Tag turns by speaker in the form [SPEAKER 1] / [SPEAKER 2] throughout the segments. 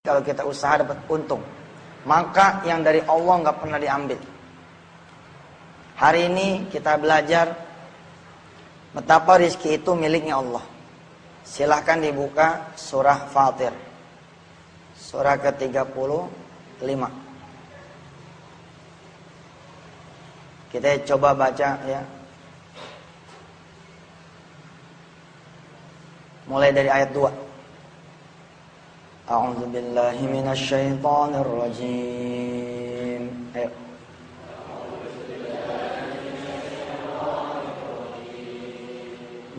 [SPEAKER 1] Kalau kita usaha dapat untung, maka yang dari Allah nggak pernah diambil. Hari ini kita belajar betapa rizki itu miliknya Allah. Silahkan dibuka surah Fatir, surah ke-35. Kita coba baca ya. Mulai dari ayat 2. A'udzu billahi minasy syaithanir rajim. Ayo.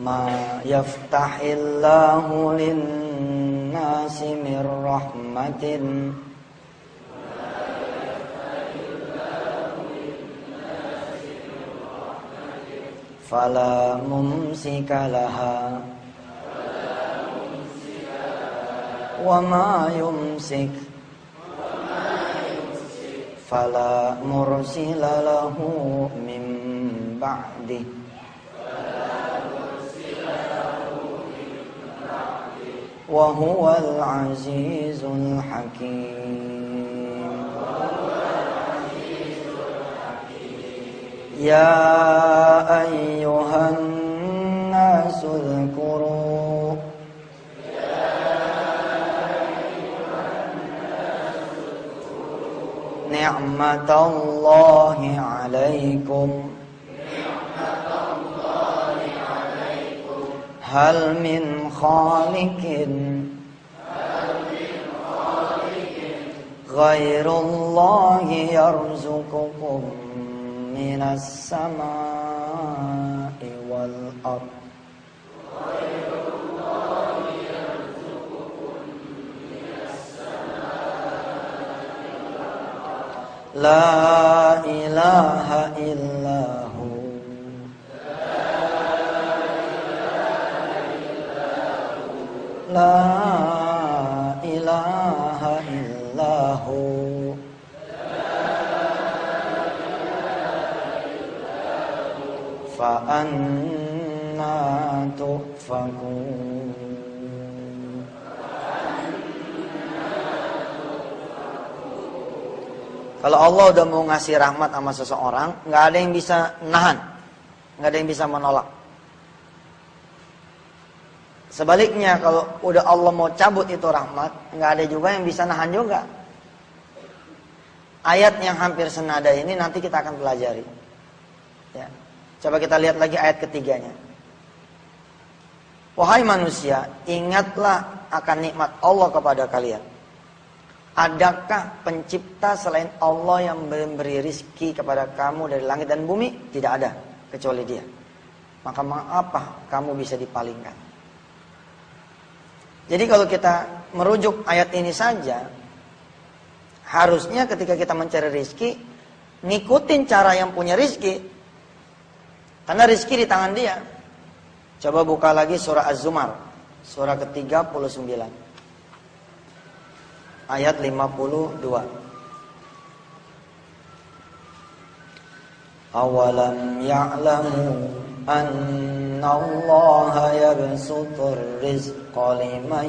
[SPEAKER 1] Ma yaftahillahu lin-nasi mir rahmatin fala mumsika laha wa ma yumsik fala mursila lahu min ba'di wa huwal azizul hakim. Ya ayyuhan nasu dzkuru ni'matallahi 'alaikum hal min khaliqin ghairullahi yarzuqukum minas samai wal ard. La ilaha illahu La ilaha illahu fa anna tufakun. Kalau Allah udah mau ngasih rahmat sama seseorang, nggak ada yang bisa nahan, nggak ada yang bisa menolak. Sebaliknya kalau udah Allah mau cabut itu rahmat, nggak ada juga yang bisa nahan juga. Ayat yang hampir senada ini nanti kita akan pelajari. Ya. Coba kita lihat lagi ayat ketiganya. Wahai manusia, ingatlah akan nikmat Allah kepada kalian. Adakah pencipta selain Allah yang memberi rizki kepada kamu dari langit dan bumi? Tidak ada, kecuali Dia. Maka mengapa kamu bisa dipalingkan? Jadi kalau kita merujuk ayat ini saja, harusnya ketika kita mencari rizki, ngikutin cara yang punya rizki. Karena rizki di tangan Dia. Coba buka lagi surah Az-Zumar, surah ke-39. Ayat 52. Awalam ya'lamu anna Allah yabsutur rizqa liman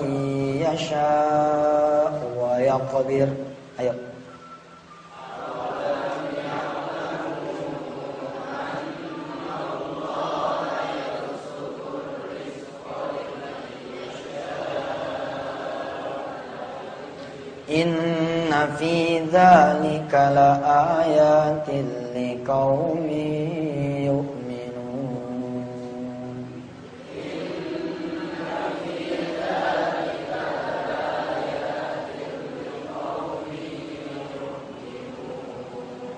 [SPEAKER 1] yasha'u wa yaqdir. Ayo. Inna fi dzalika laayatin liqaumin yu'minun. Inna fi dzalika laayatin liqaumin yu'minun.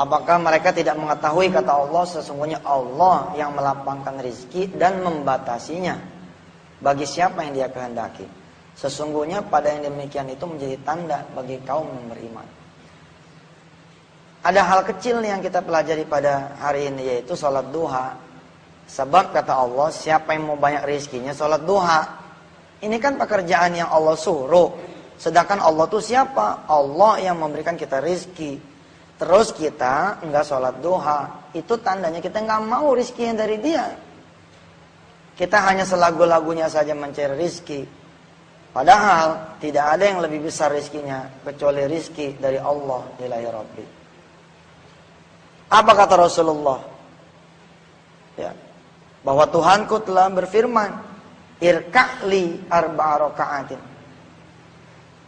[SPEAKER 1] Apakah mereka tidak mengetahui kata Allah, sesungguhnya Allah yang melapangkan rizki dan membatasinya bagi siapa yang Dia kehendaki. Sesungguhnya pada yang demikian itu menjadi tanda bagi kaum yang beriman. Ada hal kecil yang kita pelajari pada hari ini, yaitu sholat duha. Sebab kata Allah, siapa yang mau banyak rezekinya sholat duha. Ini kan pekerjaan yang Allah suruh. Sedangkan Allah itu siapa? Allah yang memberikan kita rezeki. Terus kita enggak sholat duha, itu tandanya kita enggak mau rezeki yang dari Dia. Kita hanya selagu-lagunya saja mencari rezeki. Padahal tidak ada yang lebih besar rizkinya kecuali rizki dari Allah ilahi Rabbi. Apa kata Rasulullah? Ya, bahwa Tuhanku telah berfirman, irka'li arba'a raka'atin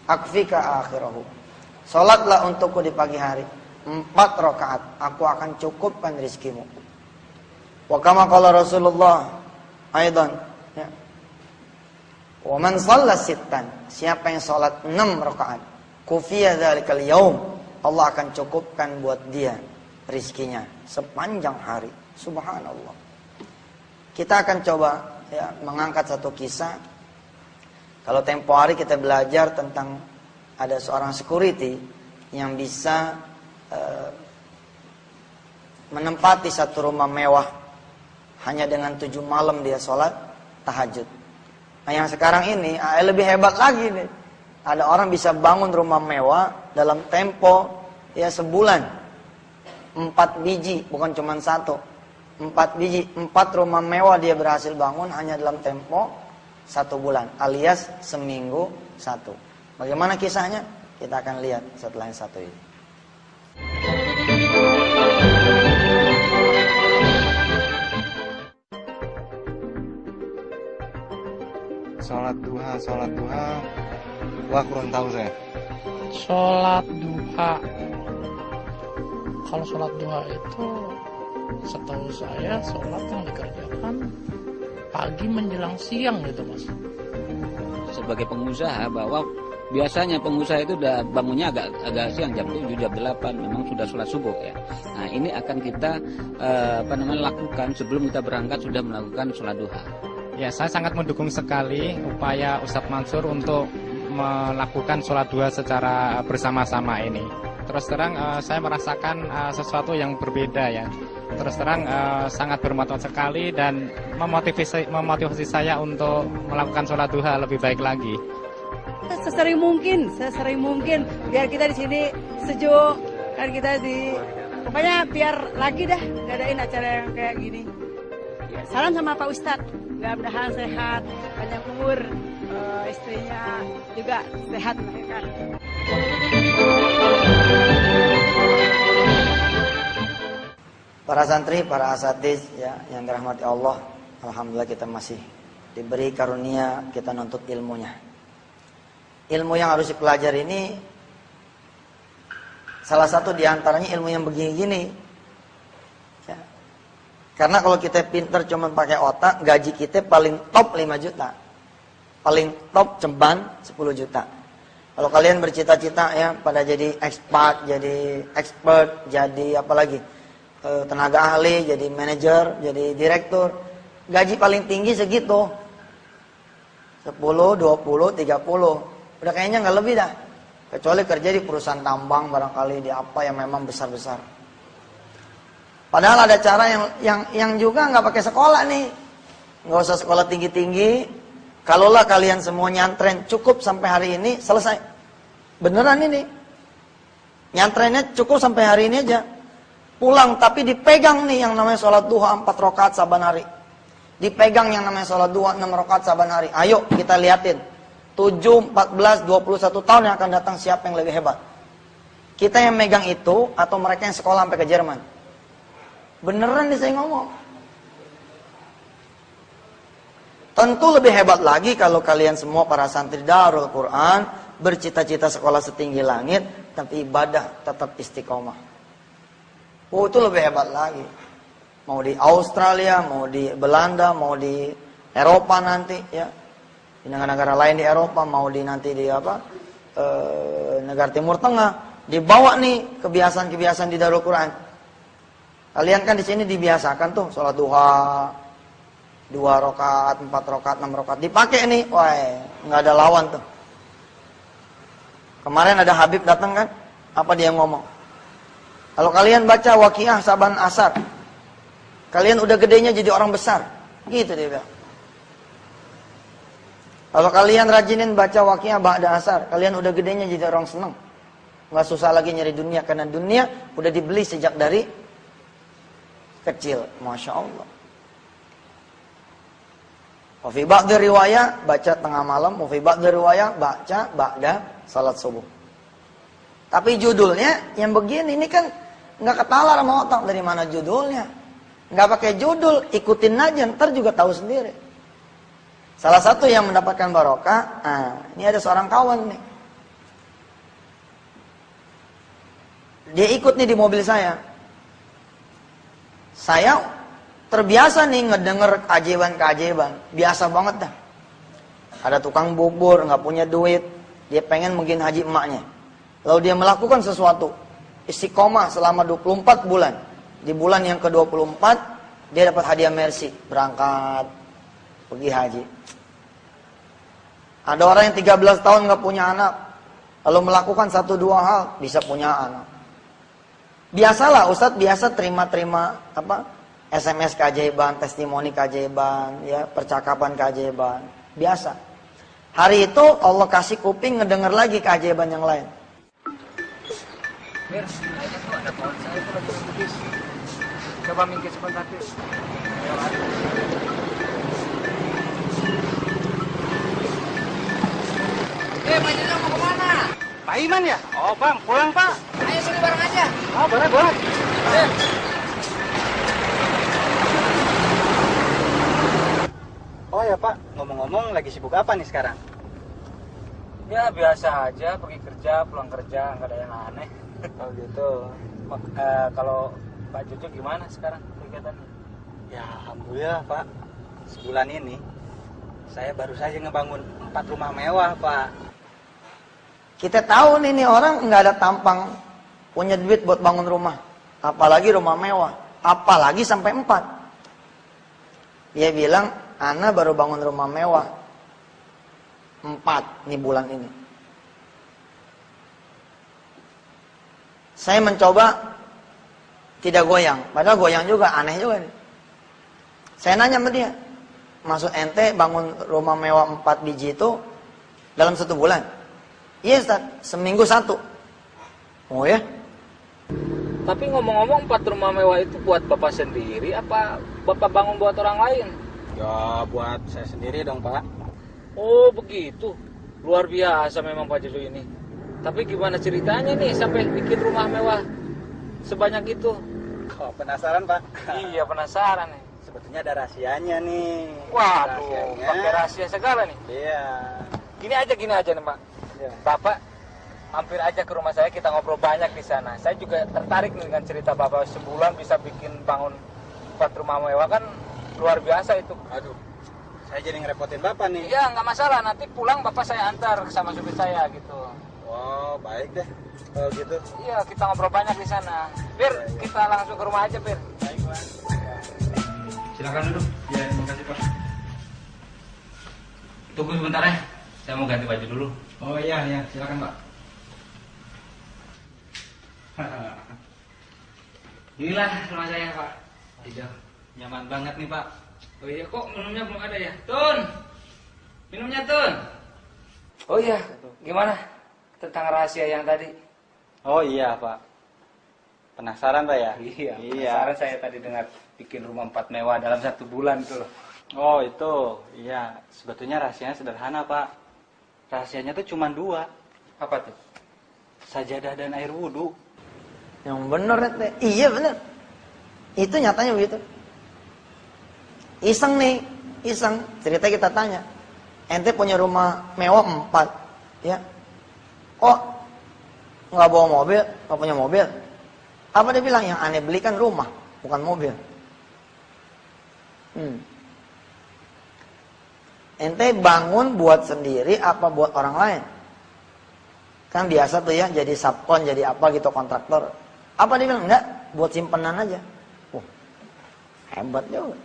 [SPEAKER 1] akfika akhirahu. Salatlah untukku di pagi hari 4 rakaat, aku akan cukupkan rizkimu. Wa kama qala Rasulullah aidan, ya. Wa man shalla sittan, siapa yang salat 6 rakaat, kufiya dzalikal yaum, Allah akan cukupkan buat dia rizkinya sepanjang hari. Subhanallah. Kita akan coba ya mengangkat satu kisah. Kalau tempo hari kita belajar tentang ada seorang security yang bisa menempati satu rumah mewah hanya dengan 7 malam dia sholat tahajud. Nah yang sekarang ini lebih hebat lagi nih. Ada orang bisa bangun rumah mewah dalam tempo ya sebulan. 4 biji, bukan cuma 1. 4 biji, 4 rumah mewah dia berhasil bangun hanya dalam tempo 1 bulan, alias seminggu 1. Bagaimana kisahnya? Kita akan lihat setelah yang satu ini.
[SPEAKER 2] Sholat duha, wah kurang tahu saya.
[SPEAKER 3] Sholat duha, kalau sholat duha itu setahu saya sholat yang dikerjakan pagi menjelang siang gitu mas.
[SPEAKER 4] Sebagai pengusaha bahwa biasanya pengusaha itu udah bangunnya agak siang, jam 7, jam 8 memang sudah sholat subuh ya. Nah ini akan kita lakukan sebelum kita berangkat sudah melakukan sholat duha.
[SPEAKER 5] Ya, saya sangat mendukung sekali upaya Ustadz Mansur untuk melakukan sholat duha secara bersama-sama ini. Terus terang saya merasakan sesuatu yang berbeda ya. Terus terang sangat bermanfaat sekali dan memotivasi saya untuk melakukan sholat duha lebih baik lagi.
[SPEAKER 6] Sesering mungkin biar kita di sini sejuk, kan kita pokoknya biar lagi dah ngadain acara yang kayak gini. Salam sama Pak Ustadz, mudah-mudahan sehat, panjang umur, istrinya juga sehat mereka.
[SPEAKER 1] Para santri, para asatiz ya yang dirahmati Allah, alhamdulillah kita masih diberi karunia kita nuntut ilmunya. Ilmu yang harus dipelajari ini salah satu diantaranya ilmu yang begini-gini. Ya. Karena kalau kita pinter cuma pakai otak, gaji kita paling top 5 juta. Paling top ceban 10 juta. Kalau kalian bercita-cita ya pada jadi expert, jadi apa lagi? Tenaga ahli, jadi manajer, jadi direktur, gaji paling tinggi segitu. 10, 20, 30. Udah kayaknya nggak lebih dah. Kecuali kerja di perusahaan tambang barangkali di apa yang memang besar-besar. Padahal ada cara yang juga nggak pakai sekolah nih. Nggak usah sekolah tinggi-tinggi. Kalaulah kalian semua nyantren cukup sampai hari ini selesai. Beneran ini. Nyantrennya cukup sampai hari ini aja. Pulang tapi dipegang nih yang namanya sholat duha 4 rakaat saban hari. Dipegang yang namanya sholat duha 6 rakaat saban hari. Ayo kita liatin. 7, 14, 21 tahun yang akan datang siapa yang lebih hebat. Kita yang megang itu atau mereka yang sekolah sampai ke Jerman. Beneran nih saya ngomong. Tentu lebih hebat lagi kalau kalian semua para santri Darul Quran bercita-cita sekolah setinggi langit tapi ibadah tetap istiqomah. Oh itu lebih hebat lagi. Mau di Australia, mau di Belanda, mau di Eropa nanti ya. Di negara-negara lain di Eropa, mau di nanti di negara Timur Tengah, dibawa nih kebiasaan-kebiasaan di Darul Quran. Kalian kan di sini dibiasakan tuh sholat duha 2 rakaat, 4 rakaat, 6 rakaat dipakai nih, wah nggak ada lawan tuh. Kemarin ada Habib datang kan, apa dia ngomong? Kalau kalian baca Waqiah saban asar, kalian udah gedenya jadi orang besar, gitu dia bilang. Kalau kalian rajinin baca Waqiah ba'da asar, kalian udah gedenya jadi orang senang. Nggak susah lagi nyari dunia, karena dunia udah dibeli sejak dari kecil. Masya Allah. Wa fi ba'dhi riwayah baca tengah malam, wa fi ba'dhi riwayah baca ba'da salat subuh. Tapi judulnya yang begini ini kan nggak ketalar sama otak, dari mana judulnya. Nggak pakai judul, ikutin aja, ntar juga tahu sendiri. Salah satu yang mendapatkan barokah, ini ada seorang kawan nih. Dia ikut nih di mobil saya. Saya terbiasa nih ngedenger keajaiban-keajaiban. Biasa banget dah. Ada tukang bubur, nggak punya duit. Dia pengen mungkin haji emaknya. Lalu dia melakukan sesuatu. Istiqomah selama 24 bulan. Di bulan yang ke-24, dia dapat hadiah Mercy. Berangkat, pergi haji. Ada orang yang 13 tahun nggak punya anak. Lalu melakukan 1-2 hal, bisa punya anak. Biasalah Ustadz, biasa terima-terima SMS keajaiban, testimoni keajaiban, ya, percakapan keajaiban. Biasa. Hari itu Allah kasih kuping ngedenger lagi keajaiban yang lain.
[SPEAKER 7] Mir, kayaknya tuh ada pohon saya tuh lagi habis. Coba minggir sebentar, Mir. Pak Jojo mau kemana?
[SPEAKER 2] Pak Iman ya? Oh bang, pulang pak.
[SPEAKER 7] Ayo sini bareng aja.
[SPEAKER 2] Oh boleh. Oh ya pak, ngomong-ngomong lagi sibuk apa nih sekarang?
[SPEAKER 7] Ya biasa aja, pergi kerja, pulang kerja, nggak ada yang aneh.
[SPEAKER 2] Oh gitu.
[SPEAKER 7] Kalau Pak Jojo gimana sekarang kegiatannya?
[SPEAKER 2] Ya alhamdulillah pak. Sebulan ini saya baru saja ngebangun 4 rumah mewah pak.
[SPEAKER 1] Kita tahu nih orang nggak ada tampang punya duit buat bangun rumah, apalagi rumah mewah, apalagi sampai 4. Dia bilang, Ana baru bangun rumah mewah 4 nih bulan ini. Saya mencoba tidak goyang, padahal goyang juga, aneh juga nih. Saya nanya sama dia, maksud ente bangun rumah mewah 4 biji itu dalam 1 bulan? Iya Ustaz, seminggu 1. Oh ya?
[SPEAKER 7] Tapi ngomong-ngomong 4 rumah mewah itu buat Bapak sendiri apa Bapak bangun buat orang lain?
[SPEAKER 2] Ya buat saya sendiri dong pak.
[SPEAKER 7] Oh begitu, luar biasa memang Pak Jojo ini. Tapi gimana ceritanya nih sampai bikin rumah mewah sebanyak itu?
[SPEAKER 2] Oh penasaran pak?
[SPEAKER 7] Iya penasaran nih.
[SPEAKER 2] Sebetulnya ada rahasianya nih.
[SPEAKER 7] Waduh, pakai rahasia segala nih.
[SPEAKER 2] Iya.
[SPEAKER 7] Gini aja nih Pak.
[SPEAKER 2] Ya.
[SPEAKER 7] Bapak hampir aja ke rumah saya, kita ngobrol banyak di sana. Saya juga tertarik nih dengan cerita Bapak, sebulan bisa bikin bangun 4 rumah mewah, kan luar biasa itu.
[SPEAKER 2] Aduh, saya jadi ngerepotin bapak nih.
[SPEAKER 7] Iya nggak masalah, nanti pulang Bapak saya antar sama supir saya gitu.
[SPEAKER 2] Oh baik deh, kalau gitu.
[SPEAKER 7] Iya kita ngobrol banyak di sana. Bir, kita langsung ke rumah aja Bir.
[SPEAKER 2] Baik pak.
[SPEAKER 7] Silakan duduk.
[SPEAKER 2] Ya terima kasih pak.
[SPEAKER 7] Tunggu sebentar ya, saya mau ganti baju dulu.
[SPEAKER 2] Oh iya silakan pak.
[SPEAKER 7] Inilah rumah saya Pak.
[SPEAKER 2] Iya, nyaman banget nih pak.
[SPEAKER 7] Oh iya, kok minumnya belum ada ya? Tun, minumnya Tun. Oh iya, gimana tentang rahasia yang tadi?
[SPEAKER 2] Oh iya pak. Penasaran pak ya?
[SPEAKER 7] Iya. Penasaran saya tadi dengar bikin rumah 4 mewah dalam 1 bulan tuh.
[SPEAKER 2] Oh itu, iya. Sebetulnya rahasianya sederhana pak. Rahasianya tuh cuma 2.
[SPEAKER 7] Apa tuh?
[SPEAKER 2] Sajadah dan air wudhu.
[SPEAKER 1] Yang bener teh. Iya bener. Itu nyatanya begitu. Iseng nih, iseng. Cerita kita tanya. Ente punya rumah mewah 4, ya. Kok nggak bawa mobil, nggak punya mobil? Apa dia bilang? Yang aneh beli kan rumah, bukan mobil. Ente bangun buat sendiri apa buat orang lain? Kan biasa tuh ya, jadi subkon, jadi apa gitu, kontraktor. Apa dia bilang? Enggak, buat simpenan aja. Hebat juga.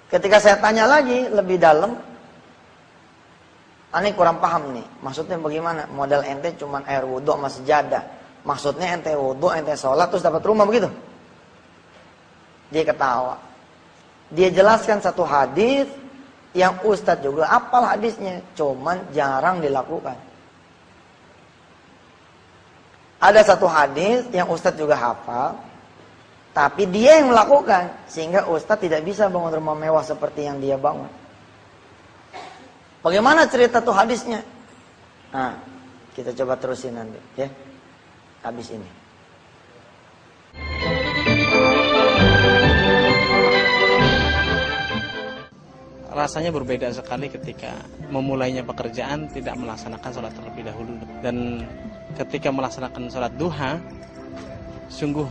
[SPEAKER 1] Ketika saya tanya lagi lebih dalam, aneh kurang paham nih. Maksudnya bagaimana? Modal ente cuman air wudhu sama sejadah. Maksudnya ente wudhu, ente sholat terus dapat rumah begitu? Dia ketawa. Dia jelaskan satu hadis yang Ustadz juga apal hadisnya, cuman jarang dilakukan. Ada satu hadis yang Ustadz juga hafal, tapi dia yang melakukan, sehingga Ustadz tidak bisa bangun rumah mewah seperti yang dia bangun. Bagaimana cerita tuh hadisnya? Nah, kita coba terusin nanti ya. Habis ini.
[SPEAKER 8] Rasanya berbeda sekali ketika memulainya pekerjaan tidak melaksanakan sholat terlebih dahulu. Dan ketika melaksanakan sholat duha, sungguh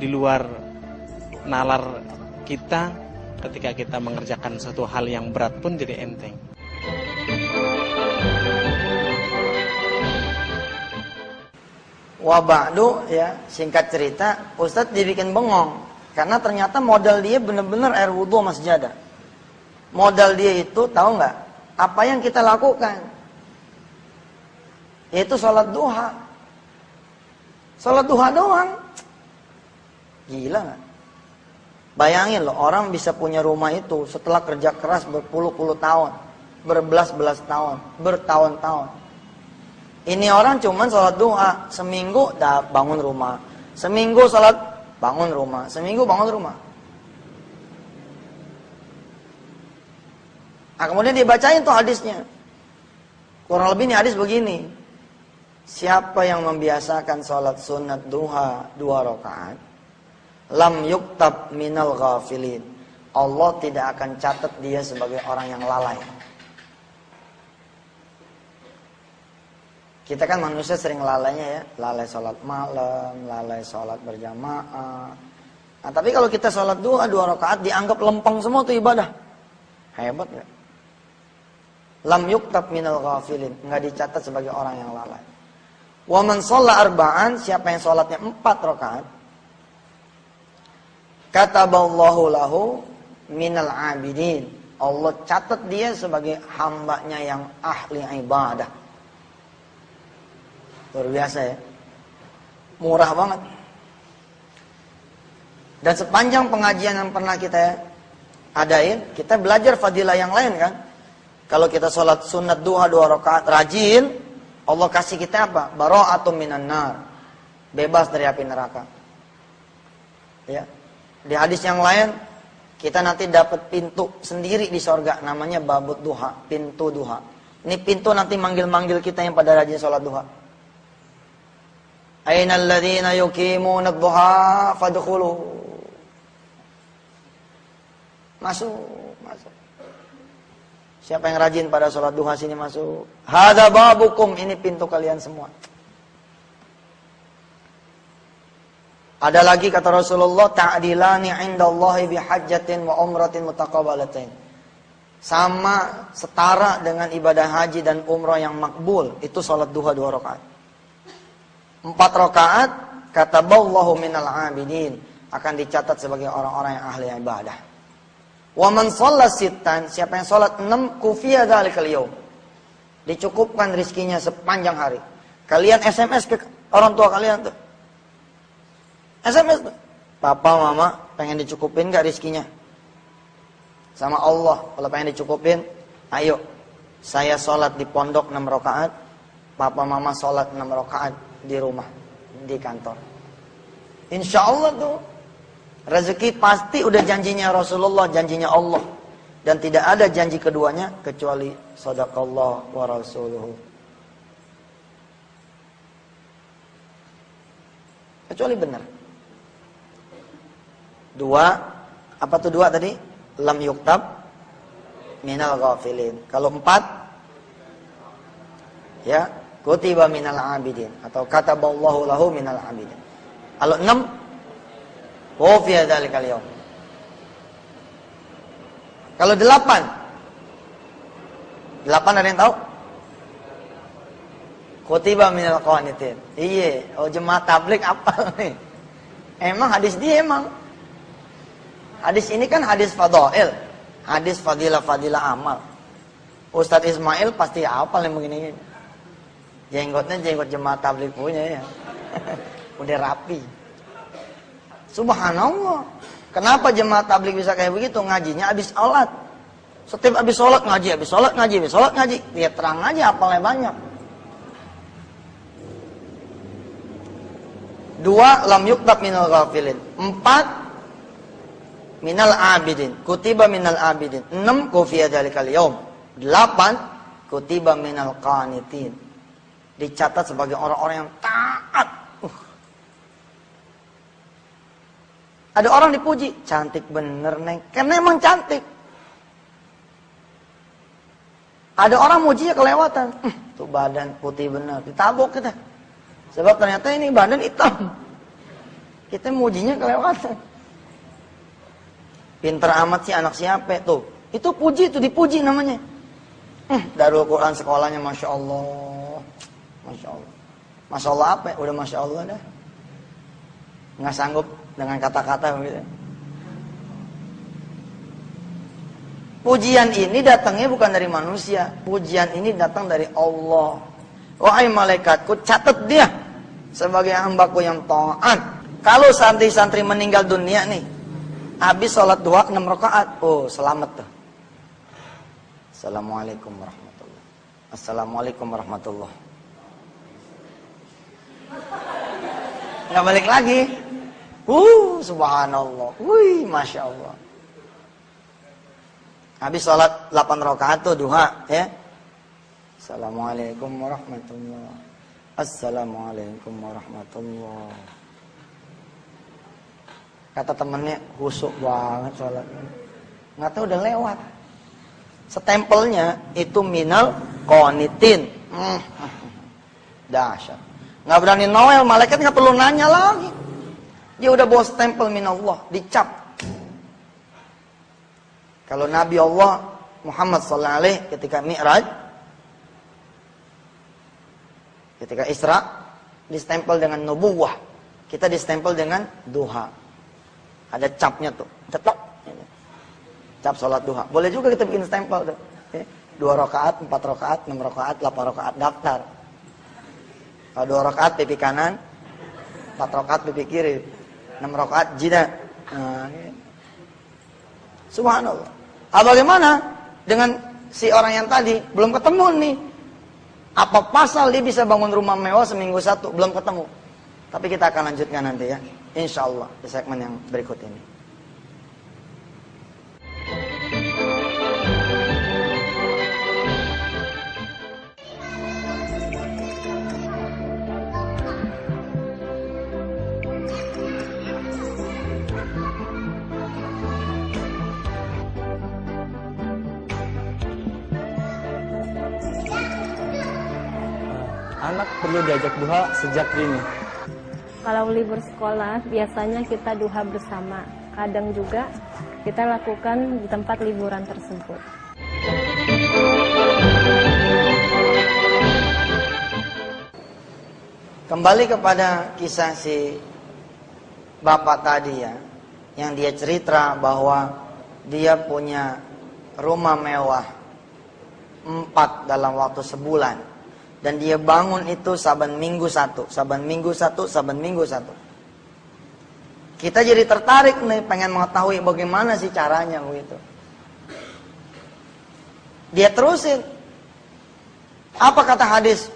[SPEAKER 8] di luar nalar kita, ketika kita mengerjakan satu hal yang berat pun jadi enteng.
[SPEAKER 1] Wa ba'du ya, singkat cerita, Ustadz dibikin bengong karena ternyata modal dia benar-benar air wudhu sama sejadah. Modal dia itu tahu nggak? Apa yang kita lakukan? Yaitu sholat duha. Sholat duha doang. Gila nggak? Bayangin loh, orang bisa punya rumah itu setelah kerja keras berpuluh-puluh tahun, berbelas-belas tahun, bertahun-tahun. Ini orang cuman sholat duha, seminggu dah bangun rumah, seminggu sholat bangun rumah, seminggu bangun rumah. Nah, kemudian dibacain tuh hadisnya. Kurang lebih nih hadis begini. Siapa yang membiasakan sholat sunat duha 2 rakaat, lam yuktab minal ghafilin. Allah tidak akan catat dia sebagai orang yang lalai. Kita kan manusia sering lalainya ya, lalai sholat malam, lalai sholat berjamaah. Nah, tapi kalau kita sholat duha 2 rakaat dianggap lempeng semua tuh ibadah. Hebat gak? Lam yuktab minal ghafilin, nggak dicatat sebagai orang yang lalai. Wa man shalla arba'an, siapa yang sholatnya 4 rakaat, kataballahu lahu minal abidin. Allah catat dia sebagai hambanya yang ahli ibadah. Luar biasa ya. Murah banget. Dan sepanjang pengajian yang pernah kita adain, kita belajar fadilah yang lain kan. Kalau kita sholat sunat duha 2 rakaat rajin, Allah kasih kita apa? Bara'atun minan nar. Bebas dari api neraka. Ya. Di hadis yang lain, kita nanti dapat pintu sendiri di sorga, namanya babut duha, pintu duha. Ini pintu nanti manggil-manggil kita yang pada rajin sholat duha. Ainal ladzina yuqimuna ad-duha fadkhulu. Masuk. Siapa yang rajin pada sholat duha sini masuk. Hadza babukum, ini pintu kalian semua. Ada lagi kata Rasulullah, ta'dilani 'indallahi bihajjatin wa umratin mutaqabbalatain. Sama setara dengan ibadah haji dan umrah yang makbul, itu sholat duha 2 rakaat. 4 rakaat kataballahu minal 'abidin, akan dicatat sebagai orang-orang yang ahli ibadah. Wa man shalla sittan, siapa yang salat 6 kufiya dzalikal yaum, dicukupkan rizkinya sepanjang hari. Kalian SMS ke orang tua kalian tuh. SMS tuh. Papa, mama pengen dicukupin gak rizkinya? Sama Allah, kalau pengen dicukupin, ayo. Saya salat di pondok 6 rakaat, papa mama salat 6 rakaat di rumah, di kantor. Insya Allah tuh rezeki pasti udah janjinya Rasulullah, janjinya Allah. Dan tidak ada janji keduanya kecuali sadaqallah wa rasuluhu. Kecuali benar. 2, apa tuh 2 tadi? Lam yuktab minal ghafilin. Kalau 4, ya, kutiba minal abidin. Atau kataballahu lahu minal abidin. Kalau 6, wafiya dzalikal yaum. Kalau 8 ada yang tahu? Kutiba minal qanitin. Iya, oh jemaah tabligh apa nih? Emang hadis dia emang. Hadis ini kan hadis fadail, hadis fadilah-fadilah amal. Ustadz Ismail pasti hafal yang begini. Jenggotnya jenggot jemaah tabligh punya ya. Udah rapi. Subhanallah. Kenapa jemaah tabligh bisa kayak begitu? Ngajinya habis sholat. Setiap habis sholat ngaji, habis sholat ngaji, habis sholat ngaji. Dia terang aja hafalnya banyak. 2, lam yuktab minal ghafilin. 4, minal abidin. Kutiba minal abidin. 6, kufiya dzalikal yaum. 8, kutiba minal qanitin. Dicatat sebagai orang-orang yang taat. Ada orang dipuji, cantik bener Neng, karena emang cantik. Ada orang mujinya kelewatan, tuh badan putih bener, ditabok kita. Sebab ternyata ini badan hitam. Kita mujinya kelewatan. Pinter amat sih anak siapa tuh. Itu puji, itu dipuji namanya. Darul Quran sekolahnya Masya Allah. Masya Allah. Masya Allah apa ya? Udah Masya Allah dah. Nggak sanggup dengan kata-kata begitu. Pujian ini datangnya bukan dari manusia. Pujian ini datang dari Allah. Wahai malaikatku, catat dia sebagai hambaku yang taat. Kalau santri-santri meninggal dunia nih, habis sholat duha 6 rakaat, oh selamat tuh. Assalamualaikum warahmatullahi. Assalamualaikum warahmatullahi. Nggak balik lagi. Subhanallah. Wih, Masya Allah. Habis sholat 8 rakaat tuh duha, ya. Assalamualaikum warahmatullahi. Assalamualaikum warahmatullahi. Kata temennya, husuk banget sholatnya. Nggak tahu udah lewat. Stempelnya itu minal qanitin. Dahsyat. Nggak berani Noel, malaikat nggak perlu nanya lagi. Dia udah bawa stempel minallah, dicap. Kalau Nabi Allah Muhammad SAW ketika Mi'raj, ketika Isra, distempel dengan nubuwah. Kita distempel dengan duha. Ada capnya tuh, cetok. Cap sholat duha. Boleh juga kita bikin stempel tuh. 2 rakaat, 4 rakaat, 6 rakaat, 8 rakaat, daftar. Kalau 2 rakaat pipi kanan, 4 rakaat pipi kiri, 6 rakaat jida. Subhanallah. Bagaimana dengan si orang yang tadi belum ketemu nih? Apa pasal dia bisa bangun rumah mewah seminggu 1? Belum ketemu. Tapi kita akan lanjutkan nanti ya, insya Allah di segmen yang berikut ini.
[SPEAKER 9] Anak perlu diajak duha sejak dini.
[SPEAKER 10] Kalau libur sekolah, biasanya kita duha bersama. Kadang juga kita lakukan di tempat liburan tersebut.
[SPEAKER 1] Kembali kepada kisah si bapak tadi ya, yang dia cerita bahwa dia punya rumah mewah 4 dalam waktu sebulan. Dan dia bangun itu saban minggu 1, saban minggu 1, saban minggu 1. Kita jadi tertarik nih, pengen mengetahui bagaimana sih caranya begitu. Dia terusin. Apa kata hadis?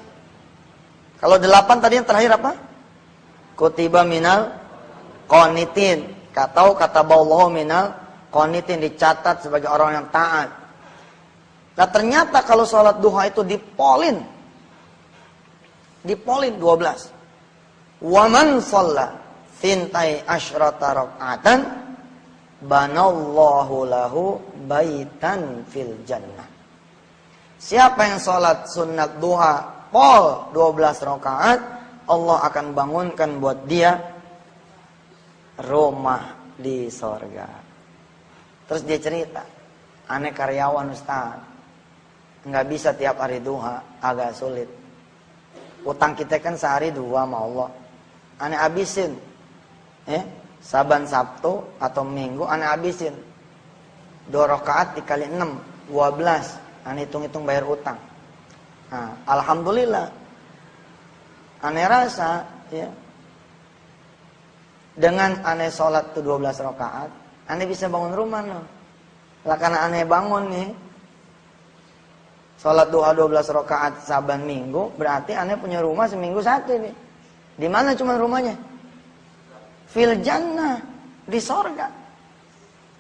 [SPEAKER 1] Kalau 8 tadi yang terakhir apa? Kutiba minal qanitin. Kata bawallahu minal qanitin, dicatat sebagai orang yang taat. Nah ternyata kalau sholat duha itu dipolin 12. Waman shalla thintai asyrata raka'atan banallahu lahu baitan fil jannah. Siapa yang sholat sunat duha pol 12 rakaat, Allah akan bangunkan buat dia rumah di sorga. Terus dia cerita, aneh karyawan Ustaz, nggak bisa tiap hari duha, agak sulit. Utang kita kan sehari 2 sama Allah. Aneh habisin. Saban Sabtu atau Minggu aneh habisin. 2 rakaat dikali 6, 12. Aneh hitung-hitung bayar utang. Nah, alhamdulillah. Aneh rasa ya. Dengan aneh sholat tuh 12 rakaat, aneh bisa bangun rumah loh. Lah karena aneh bangun nih, sholat duha 12 rakaat saban minggu, berarti aneh punya rumah seminggu 1 nih. Di mana cuma rumahnya? Fil jannah, di sorga.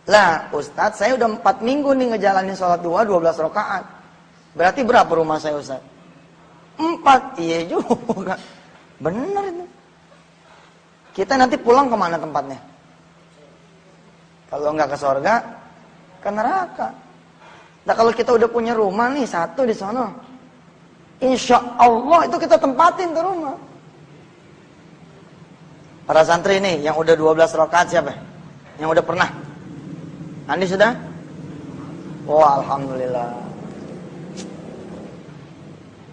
[SPEAKER 1] Lah Ustadz, saya udah 4 minggu nih ngejalanin sholat duha 12 rakaat. Berarti berapa rumah saya Ustaz? 4. Iya juga. Benar itu. Kita nanti pulang kemana tempatnya? Kalau nggak ke surga, ke neraka. Nah kalau kita udah punya rumah nih 1 di sana, insya Allah itu kita tempatin tuh rumah. Para santri ini yang udah 12 rakaat siapa? Yang udah pernah? Andi sudah? Oh alhamdulillah.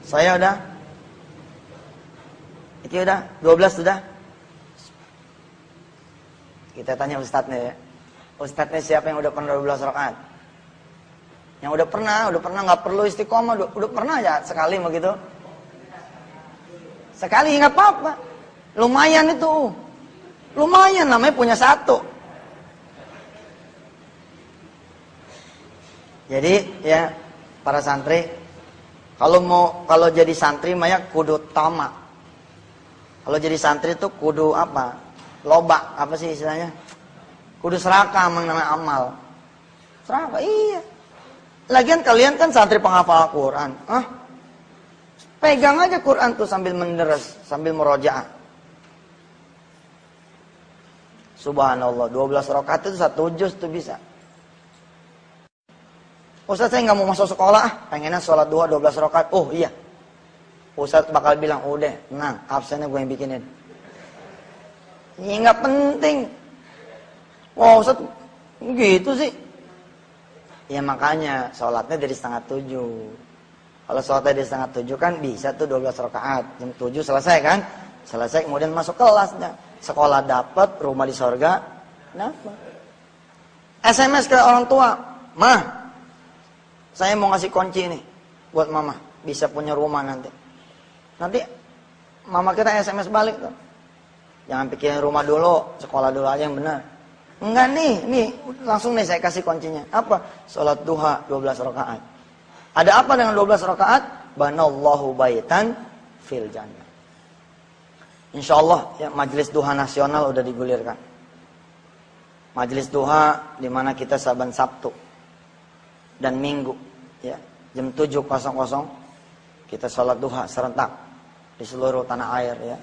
[SPEAKER 1] Saya udah? Iki udah? 12 sudah? Kita tanya ustadznya ya. Ustadznya siapa yang udah pernah 12 rakaat? Yang udah pernah nggak perlu istiqomah, udah pernah aja sekali begitu. Sekali nggak apa-apa. Lumayan itu. Lumayan namanya punya 1. Jadi ya para santri kalau jadi santri maya kudu tamak. Kalau jadi santri itu kudu apa? Loba apa sih istilahnya? Kudu serakah namanya amal. Serakah iya. Lagian kalian kan santri penghafal Quran. Pegang aja Quran tuh sambil menderes, sambil murojaah. Subhanallah, 12 rakaat itu 1 juz tuh bisa. Ustaz saya nggak mau masuk sekolah, pengennya sholat duha 12 rakaat. Oh iya. Ustaz bakal bilang, udah, tenang, absennya gue yang bikinin. Ini nggak penting. Wah Ustaz, gitu sih. Ya makanya sholatnya dari 6:30. Kalau sholatnya dari 6:30 kan bisa tuh 12 rakaat. Jam 7 selesai kan? Selesai kemudian masuk kelasnya. Sekolah dapat, rumah di sorga dapat. SMS ke orang tua, Mah, saya mau ngasih kunci nih buat mama, bisa punya rumah nanti. Nanti mama kita SMS balik tuh. Jangan pikirin rumah dulu, sekolah dulu aja yang benar. Enggak nih langsung nih saya kasih kuncinya. Apa? Salat duha 12 rakaat. Ada apa dengan 12 rakaat? Banallahu baitan fil jannah. Insyaallah ya majelis duha nasional udah digulirkan. Majelis duha di mana kita saban Sabtu dan Minggu ya, jam 7.00 kita salat duha serentak di seluruh tanah air ya.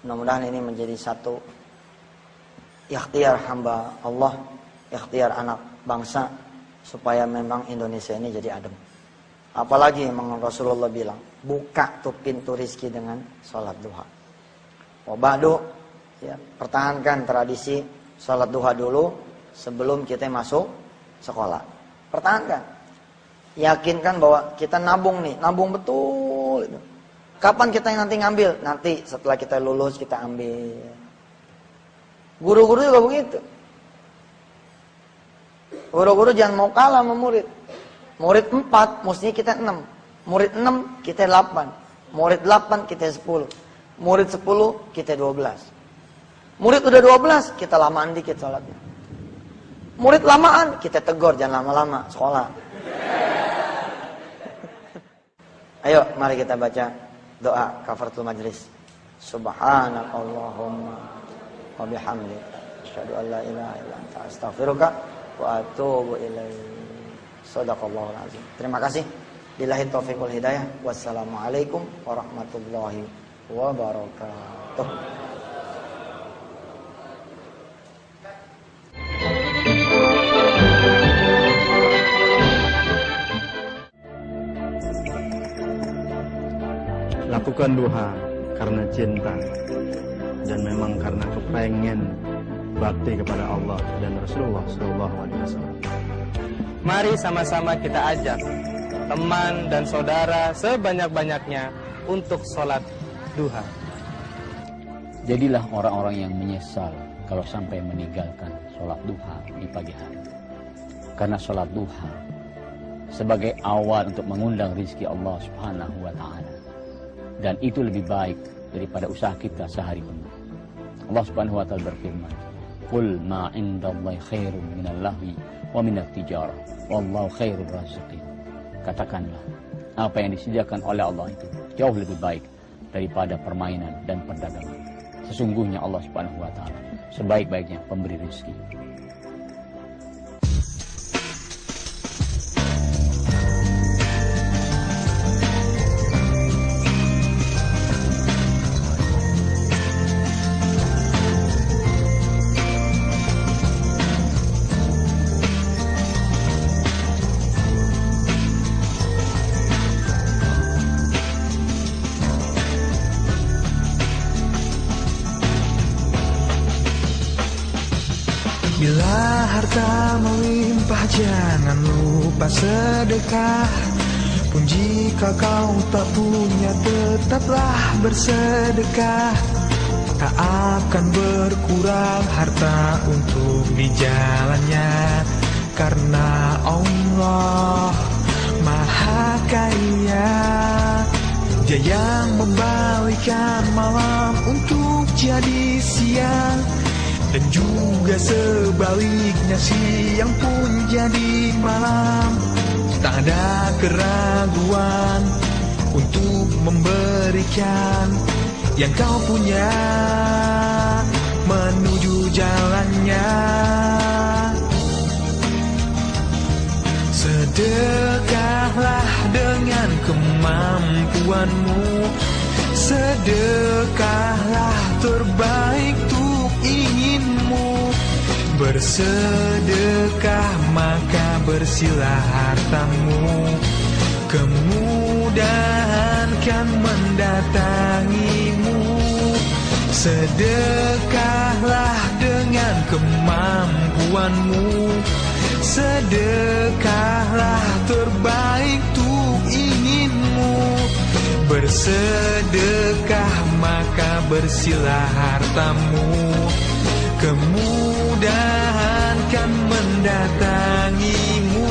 [SPEAKER 1] Mudah-mudahan ini menjadi satu ikhtiar hamba Allah, ikhtiar anak bangsa supaya memang Indonesia ini jadi adem. Apalagi memang Rasulullah bilang, buka tuh pintu rizki dengan sholat duha. Wabadu, ya, pertahankan tradisi sholat duha dulu sebelum kita masuk sekolah. Pertahankan. Yakinkan bahwa kita nabung nih, nabung betul. Kapan kita nanti ngambil? Nanti setelah kita lulus kita ambil. Guru-guru juga begitu. Guru-guru jangan mau kalah sama murid. Murid 4, mestinya kita 6. Murid 6, kita 8. Murid 8, kita 10. Murid 10, kita 12. Murid udah 12, kita lamaan dikit sholatnya. Murid lamaan, kita tegur, jangan lama-lama sekolah. Ayo, mari kita baca doa kafaratul majlis. Subhanakallahumma wa bihamdika asyhadu an la ilaha illa anta astaghfiruka wa atubu ilaik. Shadaqallahul azim. Terima kasih. Billahi taufiq wal hidayah. Wassalamualaikum warahmatullahi wabarakatuh.
[SPEAKER 9] Lakukan duha karena cinta dan memang karena kepengen bakti kepada Allah dan Rasulullah SAW.
[SPEAKER 8] Mari sama-sama kita ajak teman dan saudara sebanyak-banyaknya untuk sholat duha.
[SPEAKER 4] Jadilah orang-orang yang menyesal kalau sampai meninggalkan sholat duha di pagi hari. Karena sholat duha sebagai awal untuk mengundang rizki Allah Subhanahu wa Ta'ala. Dan itu lebih baik daripada usaha kita sehari penuh. Allah Subhanahu wa Ta'ala berfirman, "Qul ma 'indallahi khairun minal lahwi wa minat tijarah, wallahu khairur raziqin." Katakanlah, apa yang disediakan oleh Allah itu jauh lebih baik daripada permainan dan perdagangan. Sesungguhnya Allah Subhanahu wa Ta'ala sebaik-baiknya pemberi rezeki.
[SPEAKER 11] Bila harta melimpah jangan lupa sedekah. Pun jika kau tak punya tetaplah bersedekah. Tak akan berkurang harta untuk di jalannya, karena Allah Maha Kaya. Dia yang membalikan malam untuk jadi siang, dan juga sebaliknya siang pun jadi malam. Tak ada keraguan untuk memberikan yang kau punya menuju jalannya. Sedekahlah dengan kemampuanmu, sedekahlah terbaik untuk inginmu. Bersedekah maka bersilah hartamu, kemudahan kan mendatangimu. Sedekahlah dengan kemampuanmu, sedekahlah terbaik untuk inginmu. Bersedekah maka bersilah hartamu, kemudahan kan mendatangimu.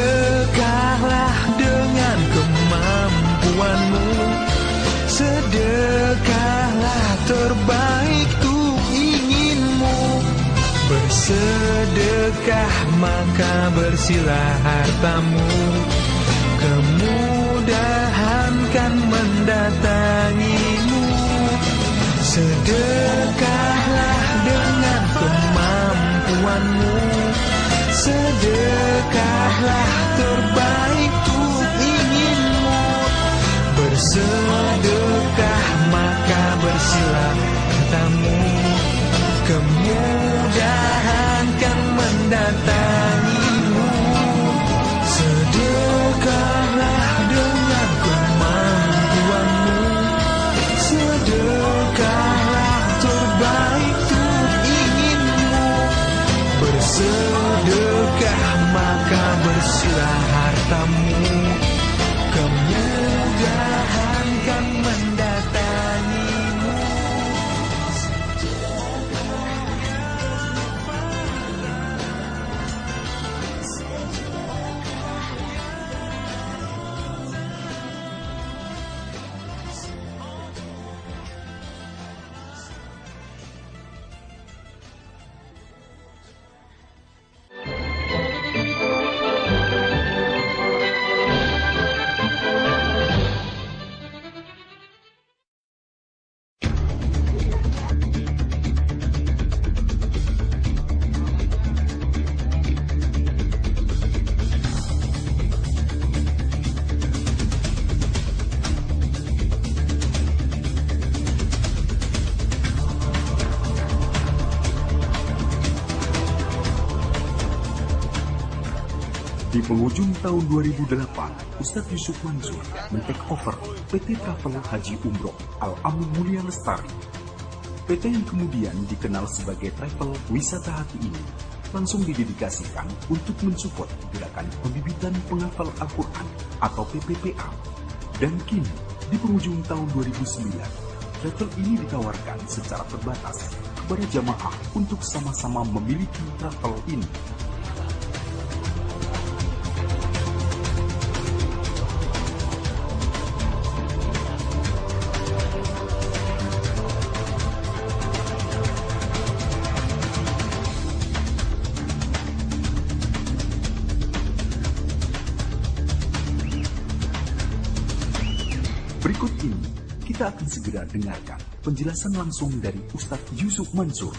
[SPEAKER 11] Sedekahlah dengan kemampuanmu, sedekahlah terbaik untuk inginmu. Bersedekah maka bersilah hartamu, kemudahan kan mendatangimu. Sedekahlah dengan kemampuanmu, sedekahlah terbaik untuk inginmu. Bersedekah maka bersilah hartamu, kemudahan kan mendatangimu. Sedekahlah dengan kemampuanmu, sedekahlah terbaik untuk inginmu. Bersedekah maka bersilah hartamu, kemudahan kan mendatangimu.
[SPEAKER 12] Di penghujung tahun 2008, Ustadz Yusuf Mansur men-take over PT Travel Haji Umroh Al-Amin Mulia Lestari. PT yang kemudian dikenal sebagai Travel Wisata Hati ini langsung didedikasikan untuk mensupport gerakan pembibitan penghafal Al-Quran atau PPPA. Dan kini, di penghujung tahun 2009, travel ini ditawarkan secara terbatas kepada jamaah untuk sama-sama memiliki travel ini. Berikut ini, kita akan segera dengarkan penjelasan langsung dari Ustadz Yusuf Mansur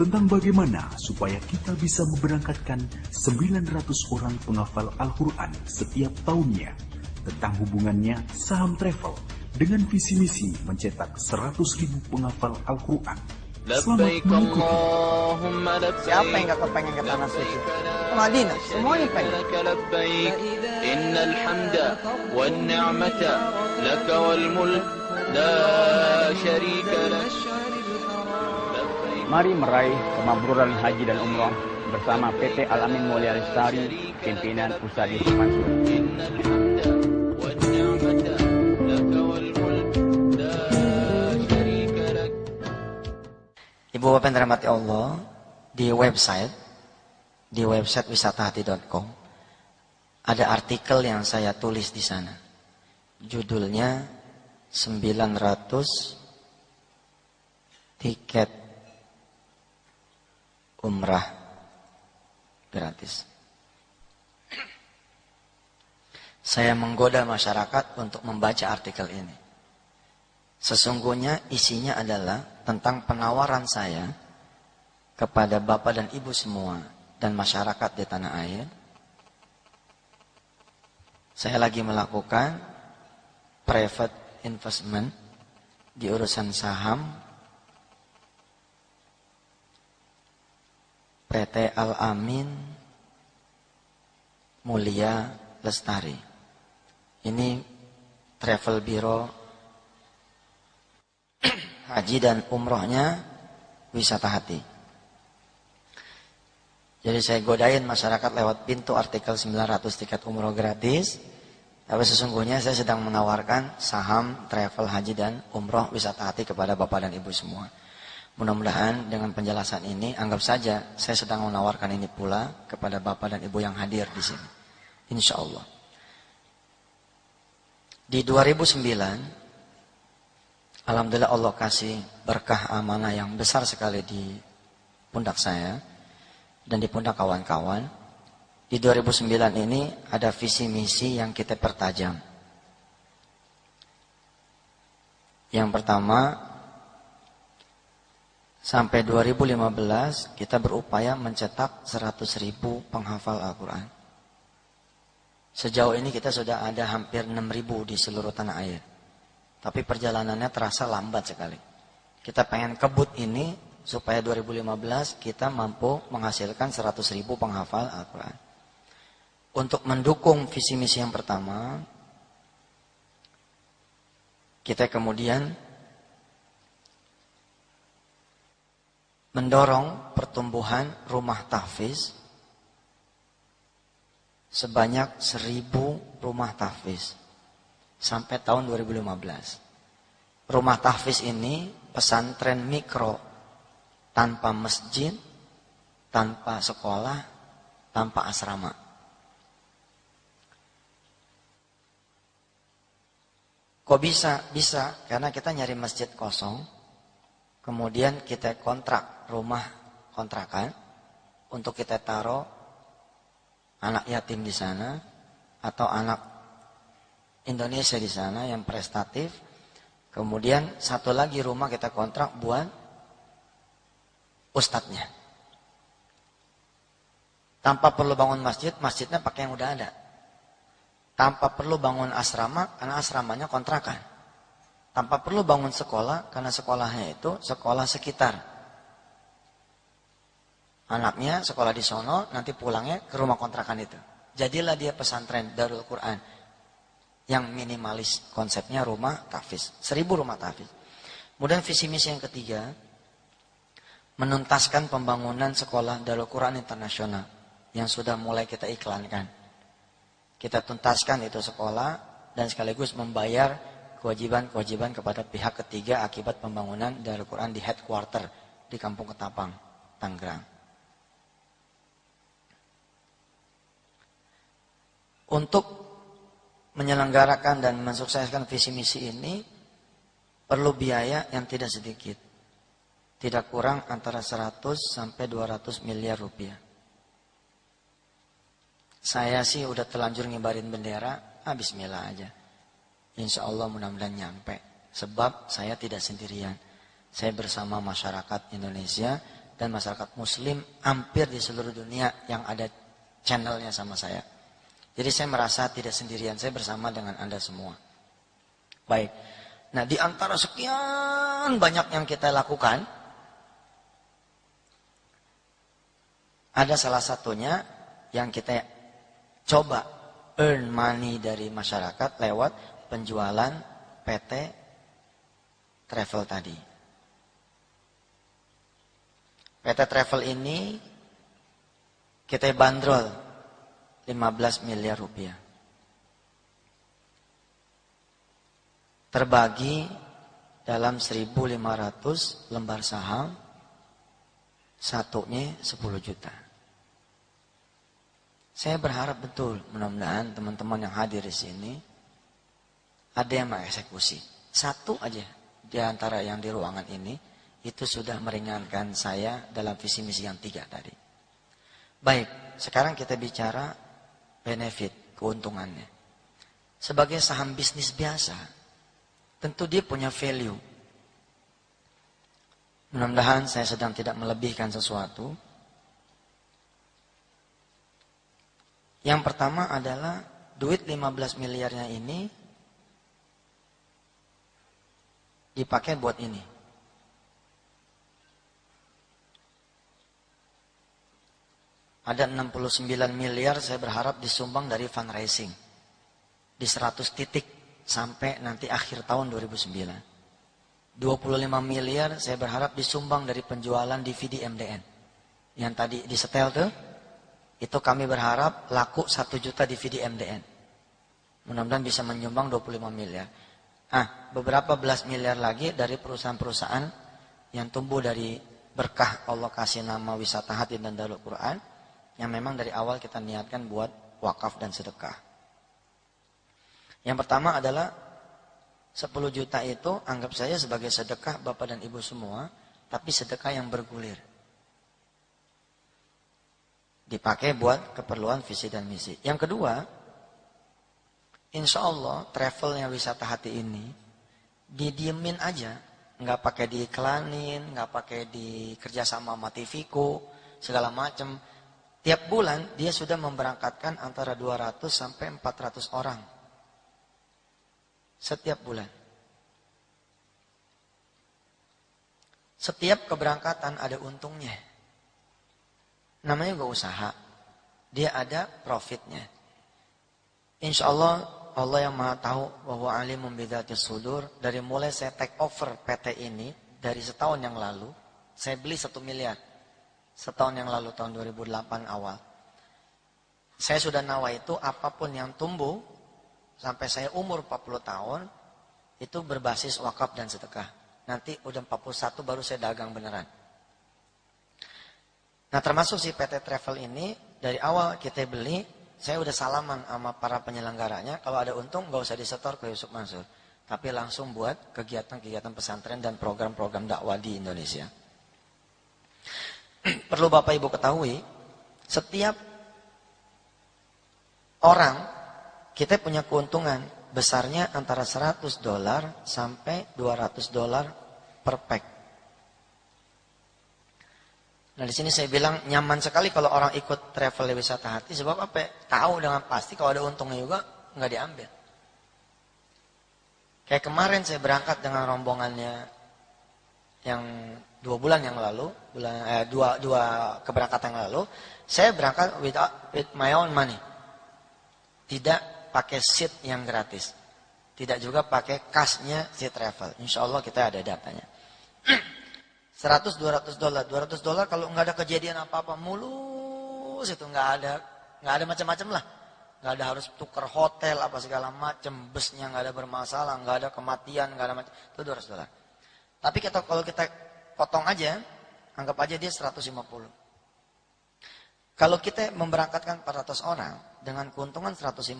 [SPEAKER 12] tentang bagaimana supaya kita bisa memberangkatkan 900 orang penghafal Al-Quran setiap tahunnya, tentang hubungannya saham travel dengan visi misi mencetak 100.000 penghafal Al-Quran. Selamat mengikuti.
[SPEAKER 1] Siapa yang gak kepengen ke tanah suci? Ke Madinah, semuanya pengen.
[SPEAKER 11] Innal hamda wan ni'mata laka wal mulk la syarika lak.
[SPEAKER 13] Mari meraih kemakburan haji dan umrah bersama PT Al-Amin Mulia Lestari, pimpinan Ustaz Yusuf Mansur.
[SPEAKER 1] Ibu Bapak yang dirahmati Allah, di website wisatahati.com ada artikel yang saya tulis di sana. Judulnya 900 tiket umrah gratis. Saya menggoda masyarakat untuk membaca artikel ini. Sesungguhnya isinya adalah tentang penawaran saya kepada Bapak dan Ibu semua dan masyarakat di tanah air. Saya lagi melakukan private investment di urusan saham PT Al-Amin Mulia Lestari. Ini travel bureau haji dan umrohnya Wisata Hati. Jadi saya godain masyarakat lewat pintu artikel 900 tiket umroh gratis. Tapi sesungguhnya saya sedang menawarkan saham travel haji dan umroh Wisata Hati kepada Bapak dan Ibu semua. Mudah-mudahan dengan penjelasan ini, anggap saja saya sedang menawarkan ini pula kepada Bapak dan Ibu yang hadir di sini. Insya Allah. Di 2009, alhamdulillah Allah kasih berkah amanah yang besar sekali di pundak saya dan di pundak kawan-kawan. Di 2009 ini ada visi misi yang kita pertajam. Yang pertama, sampai 2015 kita berupaya mencetak 100.000 penghafal Al-Quran. Sejauh ini kita sudah ada hampir 6.000 di seluruh tanah air. Tapi perjalanannya terasa lambat sekali. Kita pengen kebut ini supaya 2015 kita mampu menghasilkan 100.000 penghafal Al-Quran. Untuk mendukung visi misi yang pertama, kita kemudian mendorong pertumbuhan rumah tahfiz sebanyak 1.000 rumah tahfiz sampai tahun 2015. Rumah tahfiz ini pesantren mikro, tanpa masjid, tanpa sekolah, tanpa asrama. Kok bisa? Bisa, karena kita nyari masjid kosong, kemudian kita kontrak rumah kontrakan untuk kita taruh anak yatim di sana atau anak Indonesia di sana yang prestatif. Kemudian satu lagi rumah kita kontrak buat ustadznya. Tanpa perlu bangun masjid, masjidnya pakai yang udah ada. Tanpa perlu bangun asrama, karena asramanya kontrakan. Tanpa perlu bangun sekolah, karena sekolahnya itu sekolah sekitar. Anaknya sekolah di sono, nanti pulangnya ke rumah kontrakan itu. Jadilah dia pesantren Darul Quran yang minimalis, konsepnya rumah tahfiz, 1.000 rumah tahfiz. Kemudian visi misi yang ketiga, menuntaskan pembangunan sekolah Darul Quran Internasional yang sudah mulai kita iklankan. Kita tuntaskan itu sekolah dan sekaligus membayar kewajiban-kewajiban kepada pihak ketiga akibat pembangunan Darul Quran di headquarter di Kampung Ketapang, Tangerang. Untuk menyelenggarakan dan mensukseskan visi misi ini perlu biaya yang tidak sedikit. Tidak kurang antara 100 sampai 200 miliar rupiah. Saya sih udah telanjur ngibarin bendera, bismillah aja. Insya Allah mudah-mudahan nyampe. Sebab saya tidak sendirian. Saya bersama masyarakat Indonesia dan masyarakat muslim hampir di seluruh dunia yang ada channelnya sama saya. Jadi saya merasa tidak sendirian, saya bersama dengan Anda semua. Baik. Nah, di antara sekian banyak yang kita lakukan, ada salah satunya yang kita coba earn money dari masyarakat lewat penjualan PT Travel tadi. PT Travel ini kita bandrol 15 miliar rupiah. Terbagi dalam 1.500 lembar saham, satunya 10 juta. Saya berharap betul, mudah-mudahan teman-teman yang hadir di sini ada yang mengeksekusi. Satu aja di antara yang di ruangan ini, itu sudah meringankan saya dalam visi misi yang 3 tadi. Baik, sekarang kita bicara benefit, keuntungannya. Sebagai saham bisnis biasa, tentu dia punya value. Mudah-mudahan saya sedang tidak melebihkan sesuatu. Yang pertama adalah duit 15 miliarnya ini dipakai buat ini. Ada 69 miliar saya berharap disumbang dari fundraising. Di 100 titik sampai nanti akhir tahun 2009. 25 miliar saya berharap disumbang dari penjualan DVD MDN. Yang tadi disetel tuh, itu kami berharap laku 1 juta DVD MDN. Mudah-mudahan bisa menyumbang 25 miliar. Beberapa belas miliar lagi dari perusahaan-perusahaan yang tumbuh dari berkah Allah kasih nama Wisata Hati dan Darul Quran. Yang memang dari awal kita niatkan buat wakaf dan sedekah. Yang pertama adalah 10 juta itu anggap saya sebagai sedekah Bapak dan Ibu semua, tapi sedekah yang bergulir. Dipakai buat keperluan visi dan misi. Yang kedua, insya Allah travelnya Wisata Hati ini didiemin aja, nggak pakai diiklanin, nggak pakai dikerjasama sama TVku, segala macam. Tiap bulan dia sudah memberangkatkan antara 200 sampai 400 orang. Setiap bulan. Setiap keberangkatan ada untungnya. Namanya juga usaha. Dia ada profitnya. Insya Allah, Allah yang maha tahu bahwa alimun bidzati sudur. Dari mulai saya take over PT ini, dari setahun yang lalu, saya beli 1 miliar. Setahun yang lalu, tahun 2008 awal. Saya sudah nawa itu apapun yang tumbuh, sampai saya umur 40 tahun, itu berbasis wakaf dan sedekah. Nanti udah 41 baru saya dagang beneran. Nah termasuk si PT Travel ini, dari awal kita beli, saya udah salaman sama para penyelenggaranya, kalau ada untung gak usah disetor ke Yusuf Mansur. Tapi langsung buat kegiatan-kegiatan pesantren dan program-program dakwah di Indonesia. Perlu Bapak Ibu ketahui, setiap orang kita punya keuntungan besarnya antara $100 sampai $200 per pack. Nah di sini saya bilang nyaman sekali kalau orang ikut travel Wisata Hati, sebab apa? Tahu dengan pasti kalau ada untungnya juga nggak diambil. Kayak kemarin saya berangkat dengan rombongannya yang 2 bulan yang lalu, dua keberangkatan yang lalu, saya berangkat with my own money. Tidak pakai seat yang gratis. Tidak juga pakai kasnya si travel. Insya Allah kita ada datanya. $100-200. $200 kalau nggak ada kejadian apa-apa mulus itu nggak ada macam-macam lah. Nggak ada harus tukar hotel apa segala macam, busnya nggak ada bermasalah, nggak ada kematian, nggak ada macam itu $200. Tapi kalau kita potong aja, anggap aja dia 150. Kalau kita memberangkatkan 400 orang dengan keuntungan $150,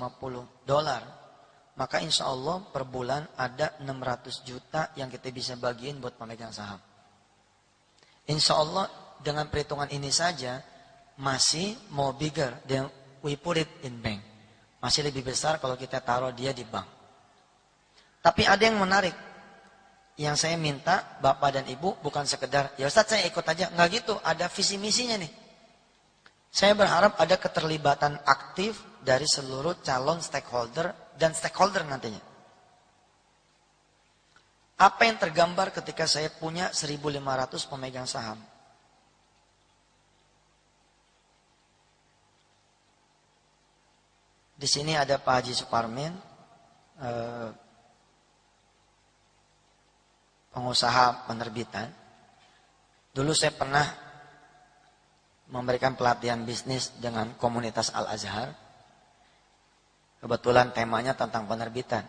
[SPEAKER 1] maka insya Allah per bulan ada 600 juta yang kita bisa bagiin buat pemegang saham. Insya Allah dengan perhitungan ini saja masih more bigger than we put it in bank. Masih lebih besar kalau kita taruh dia di bank. Tapi ada yang menarik. yang saya minta Bapak dan Ibu bukan sekedar, ya Ustaz saya ikut aja. Nggak gitu, ada visi misinya nih. Saya berharap ada keterlibatan aktif dari seluruh calon stakeholder dan stakeholder nantinya. Apa yang tergambar ketika saya punya 1.500 pemegang saham? Di sini ada Pak Haji Suparmin, pengusaha penerbitan. Dulu saya pernah memberikan pelatihan bisnis dengan komunitas Al-Azhar. Kebetulan temanya tentang penerbitan.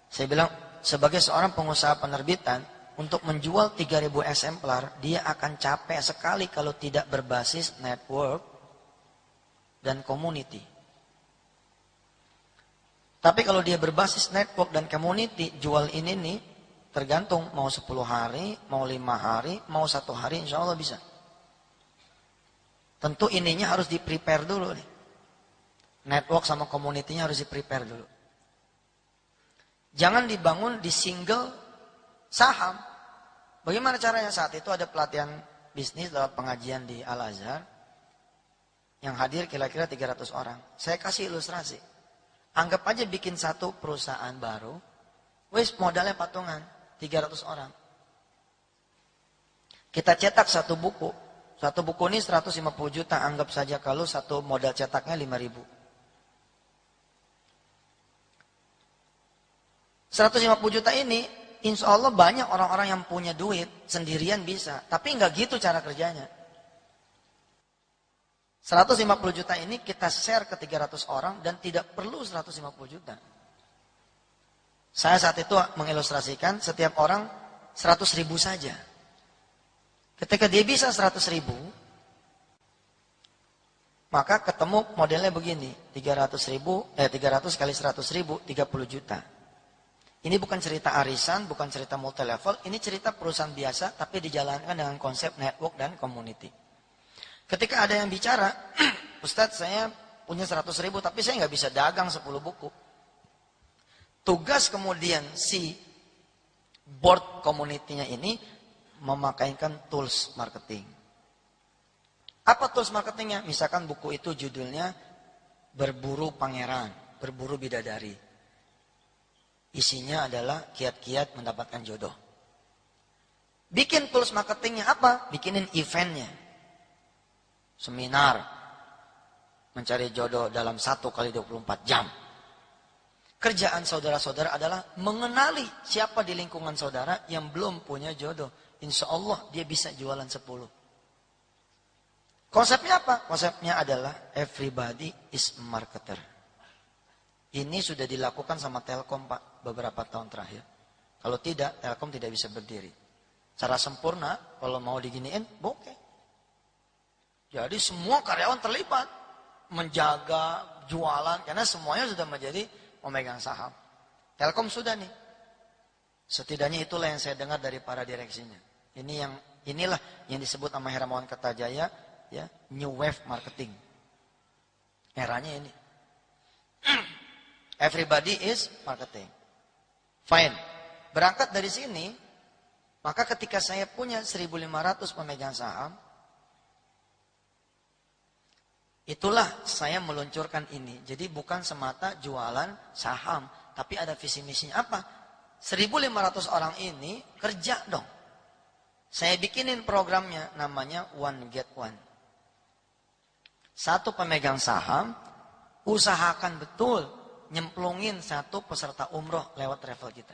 [SPEAKER 1] Saya bilang, sebagai seorang pengusaha penerbitan, untuk menjual 3.000 eksemplar, dia akan capek sekali kalau tidak berbasis network dan community. Tapi kalau dia berbasis network dan community, jual ini nih, tergantung mau 10 hari, mau 5 hari, mau 1 hari, insya Allah bisa. Tentu ininya harus di-prepare dulu nih. Network sama community-nya harus di-prepare dulu. Jangan dibangun di single saham. Bagaimana caranya? Saat itu ada pelatihan bisnis lewat pengajian di Al-Azhar. Yang hadir kira-kira 300 orang. Saya kasih ilustrasi. Anggap aja bikin satu perusahaan baru. Wis modalnya patungan. 300 orang. Kita cetak satu buku. Satu buku ini 150 juta. Anggap saja kalau satu modal cetaknya 5.000. 150 juta ini, insya Allah banyak orang-orang yang punya duit, sendirian bisa. Tapi nggak gitu cara kerjanya. 150 juta ini kita share ke 300 orang dan tidak perlu 150 juta. Saya saat itu mengilustrasikan setiap orang 100.000 saja. Ketika dia bisa 100.000, maka ketemu modelnya begini, 300 kali 100.000, 30 juta. Ini bukan cerita arisan, bukan cerita multi level, ini cerita perusahaan biasa tapi dijalankan dengan konsep network dan community. Ketika ada yang bicara, Ustadz saya punya 100.000 tapi saya nggak bisa dagang 10 buku. Tugas kemudian si board community-nya ini memakaikan tools marketing. Apa tools marketingnya? Misalkan buku itu judulnya Berburu Pangeran, Berburu Bidadari. Isinya adalah kiat-kiat mendapatkan jodoh. Bikin tools marketingnya apa? Bikinin eventnya. Seminar. Mencari jodoh dalam 1 kali 24 jam. Kerjaan saudara-saudara adalah mengenali siapa di lingkungan saudara yang belum punya jodoh. Insya Allah dia bisa jualan 10. Konsepnya apa? Konsepnya adalah everybody is marketer. Ini sudah dilakukan sama Telkom Pak beberapa tahun terakhir. Kalau tidak, Telkom tidak bisa berdiri. Cara sempurna, kalau mau diginiin, bokeh. Jadi semua karyawan terlibat. Menjaga, jualan, karena semuanya sudah menjadi pemegang saham. Telkom sudah nih. Setidaknya itulah yang saya dengar dari para direksinya. Inilah yang disebut sama Hermawan Kertajaya, ya, New Wave Marketing. Eranya ini. Everybody is marketing. Fine. Berangkat dari sini, maka ketika saya punya 1.500 pemegang saham, itulah saya meluncurkan ini. Jadi bukan semata jualan saham, tapi ada visi misinya apa? 1.500 orang ini kerja dong. Saya bikinin programnya, namanya One Get One. Satu pemegang saham, usahakan betul nyemplungin satu peserta umroh lewat travel kita.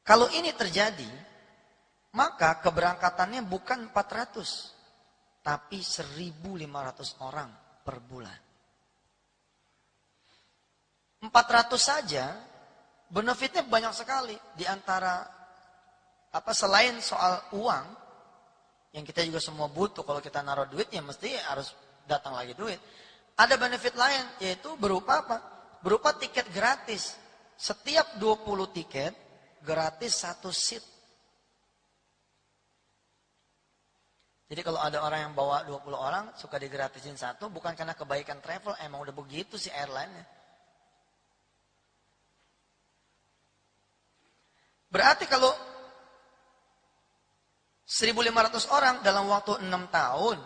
[SPEAKER 1] Kalau ini terjadi, maka keberangkatannya bukan 400, tapi 1.500 orang per bulan. 400 saja, benefitnya banyak sekali. Di antara selain soal uang, yang kita juga semua butuh, kalau kita naruh duit ya mesti harus datang lagi duit. Ada benefit lain, yaitu berupa apa? Berupa tiket gratis. Setiap 20 tiket, gratis 1 seat. Jadi kalau ada orang yang bawa 20 orang, suka digratisin 1, bukan karena kebaikan travel, emang udah begitu sih airline-nya. Berarti kalau 1.500 orang dalam waktu 6 tahun,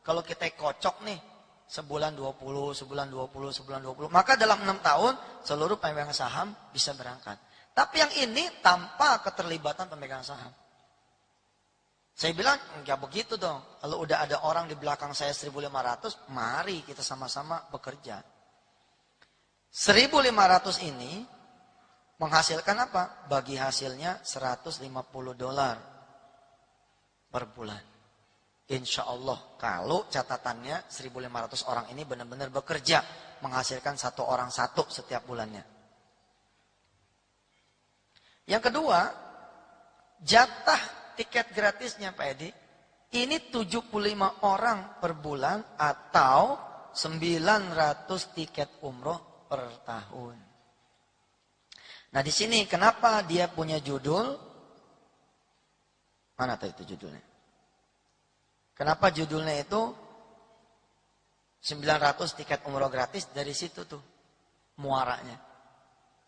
[SPEAKER 1] kalau kita kocok nih, sebulan 20, sebulan 20, sebulan 20, maka dalam 6 tahun seluruh pemegang saham bisa berangkat. Tapi yang ini tanpa keterlibatan pemegang saham. Saya bilang, enggak begitu dong. Kalau udah ada orang di belakang saya 1.500, mari kita sama-sama bekerja. 1.500 ini menghasilkan apa? Bagi hasilnya $150 per bulan. Insya Allah, kalau catatannya 1.500 orang ini benar-benar bekerja, menghasilkan satu orang satu setiap bulannya. Yang kedua, jatah tiket gratisnya Pak Edi, ini 75 orang per bulan atau 900 tiket umroh per tahun. Nah di sini kenapa dia punya judul? Mana tuh itu judulnya? Kenapa judulnya itu 900 tiket umroh gratis? Dari situ tuh muaranya.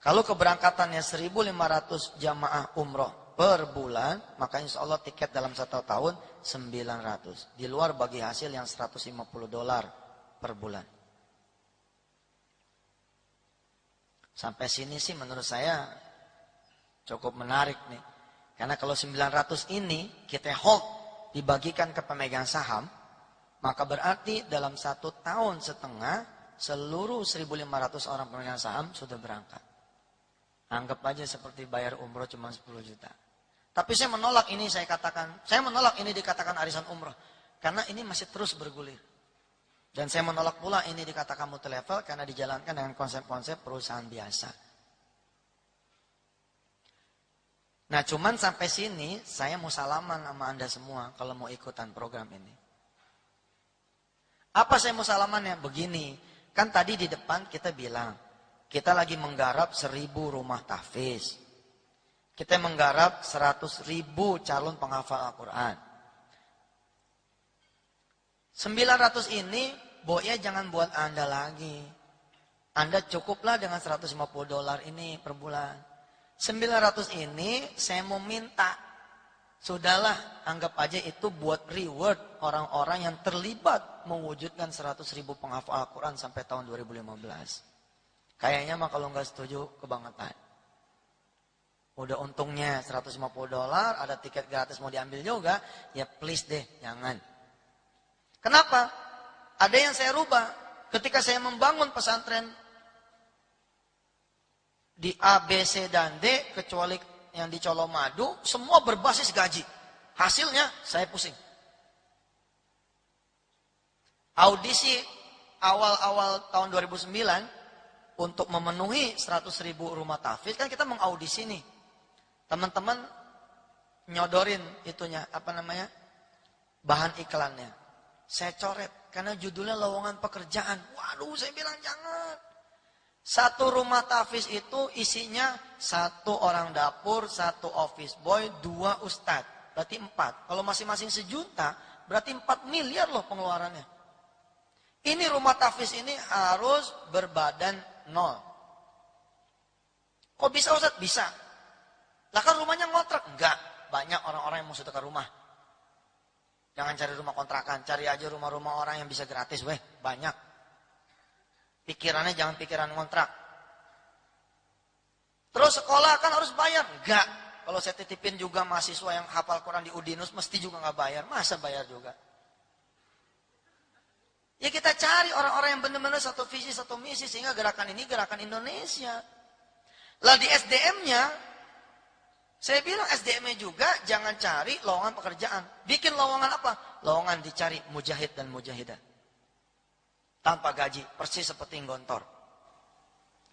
[SPEAKER 1] Kalau keberangkatannya 1.500 jamaah umroh per bulan, maka insya Allah tiket dalam 1 tahun 900. Di luar bagi hasil yang $150 per bulan. Sampai sini sih menurut saya cukup menarik nih. Karena kalau 900 ini kita hold, dibagikan ke pemegang saham, maka berarti dalam 1 tahun setengah seluruh 1.500 orang pemegang saham sudah berangkat. Anggap aja seperti bayar umroh cuma 10 juta. Tapi saya menolak ini, saya menolak ini dikatakan arisan umroh. Karena ini masih terus bergulir. Dan saya menolak pula ini dikatakan multi-level karena dijalankan dengan konsep-konsep perusahaan biasa. Nah cuman sampai sini saya mau salaman sama Anda semua kalau mau ikutan program ini. Apa saya mau salamannya? Begini, kan tadi di depan kita bilang, kita lagi menggarap 1.000 rumah tahfiz. Kita menggarap 100.000 calon penghafal Al-Quran. 900 ini, boya jangan buat Anda lagi. Anda cukuplah dengan $150 ini per bulan. 900 ini saya mau minta. Sudahlah, anggap aja itu buat reward orang-orang yang terlibat mewujudkan 100.000 penghafal Al-Quran sampai tahun 2015. Kayaknya mah kalau nggak setuju kebangetan. Udah untungnya $150, ada tiket gratis mau diambil juga, ya please deh, jangan. Kenapa? Ada yang saya rubah. Ketika saya membangun pesantren di A, B, C, dan D, kecuali yang di Colomadu, semua berbasis gaji. Hasilnya saya pusing. Audisi awal-awal tahun 2009 untuk memenuhi 100.000 rumah tahfiz, kan kita mengaudisi nih. Teman-teman nyodorin itunya, bahan iklannya. Saya coret karena judulnya lowongan pekerjaan. Waduh, saya bilang jangan. Satu rumah tahfiz itu isinya 1 orang dapur, 1 office boy, 2 ustadz. Berarti 4. Kalau masing-masing 1 juta, berarti 4 miliar loh pengeluarannya. Ini rumah tahfiz ini harus berbadan 0. Kok bisa Ustadz? Bisa. Lah kan rumahnya ngontrak? Enggak. Banyak orang-orang yang mau sewa rumah. Jangan cari rumah kontrakan, cari aja rumah-rumah orang yang bisa gratis, weh, banyak. Pikirannya jangan pikiran ngontrak. Terus sekolah kan harus bayar? Enggak. Kalau saya titipin juga mahasiswa yang hafal Quran di Udinus, mesti juga nggak bayar. Masa bayar juga? Ya kita cari orang-orang yang benar-benar satu visi, satu misi, sehingga gerakan ini gerakan Indonesia. Lah di SDM-nya, saya bilang SDM-nya juga jangan cari lowongan pekerjaan. Bikin lowongan apa? Lowongan dicari mujahid dan mujahidah. Tanpa gaji, persis seperti Gontor.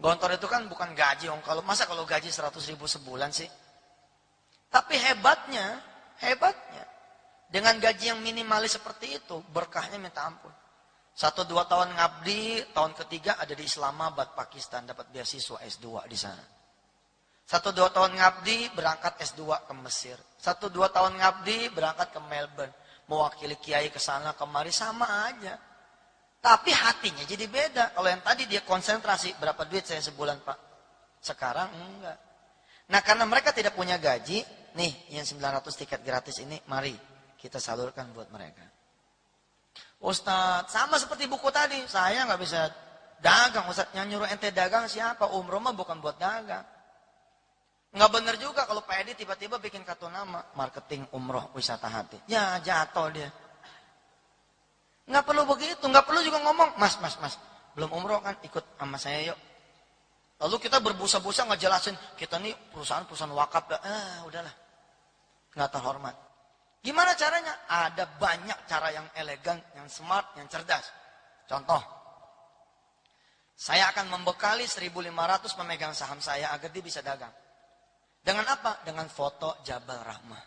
[SPEAKER 1] Gontor itu kan bukan gaji, masa kalau gaji 100.000 sebulan sih? Tapi hebatnya, dengan gaji yang minimalis seperti itu, berkahnya minta ampun. 1-2 tahun ngabdi, tahun ketiga ada di Islamabad, Pakistan, dapat beasiswa S2 di sana. 1-2 tahun ngabdi, berangkat S2 ke Mesir. 1-2 tahun ngabdi, berangkat ke Melbourne. Mewakili kiai ke sana kemari, sama aja. Tapi hatinya jadi beda. Kalau yang tadi dia konsentrasi, berapa duit saya sebulan Pak? Sekarang enggak. Nah, karena mereka tidak punya gaji, nih yang 900 tiket gratis ini, mari kita salurkan buat mereka. Ustadz, sama seperti buku tadi, saya nggak bisa dagang. Ustadz, yang nyuruh ente dagang siapa? Umroh mah bukan buat dagang. Nggak bener juga kalau Pak Edi tiba-tiba bikin kartu nama, marketing umroh wisata hati. Ya jatuh dia. Nggak perlu begitu, nggak perlu juga ngomong, mas, belum umroh kan, ikut sama saya yuk. Lalu kita berbusa-busa ngejelasin, kita nih perusahaan wakaf. Udahlah. Nggak terhormat. Gimana caranya? Ada banyak cara yang elegan, yang smart, yang cerdas. Contoh. Saya akan membekali 1.500 pemegang saham saya agar dia bisa dagang. Dengan apa? Dengan foto Jabal Rahmah.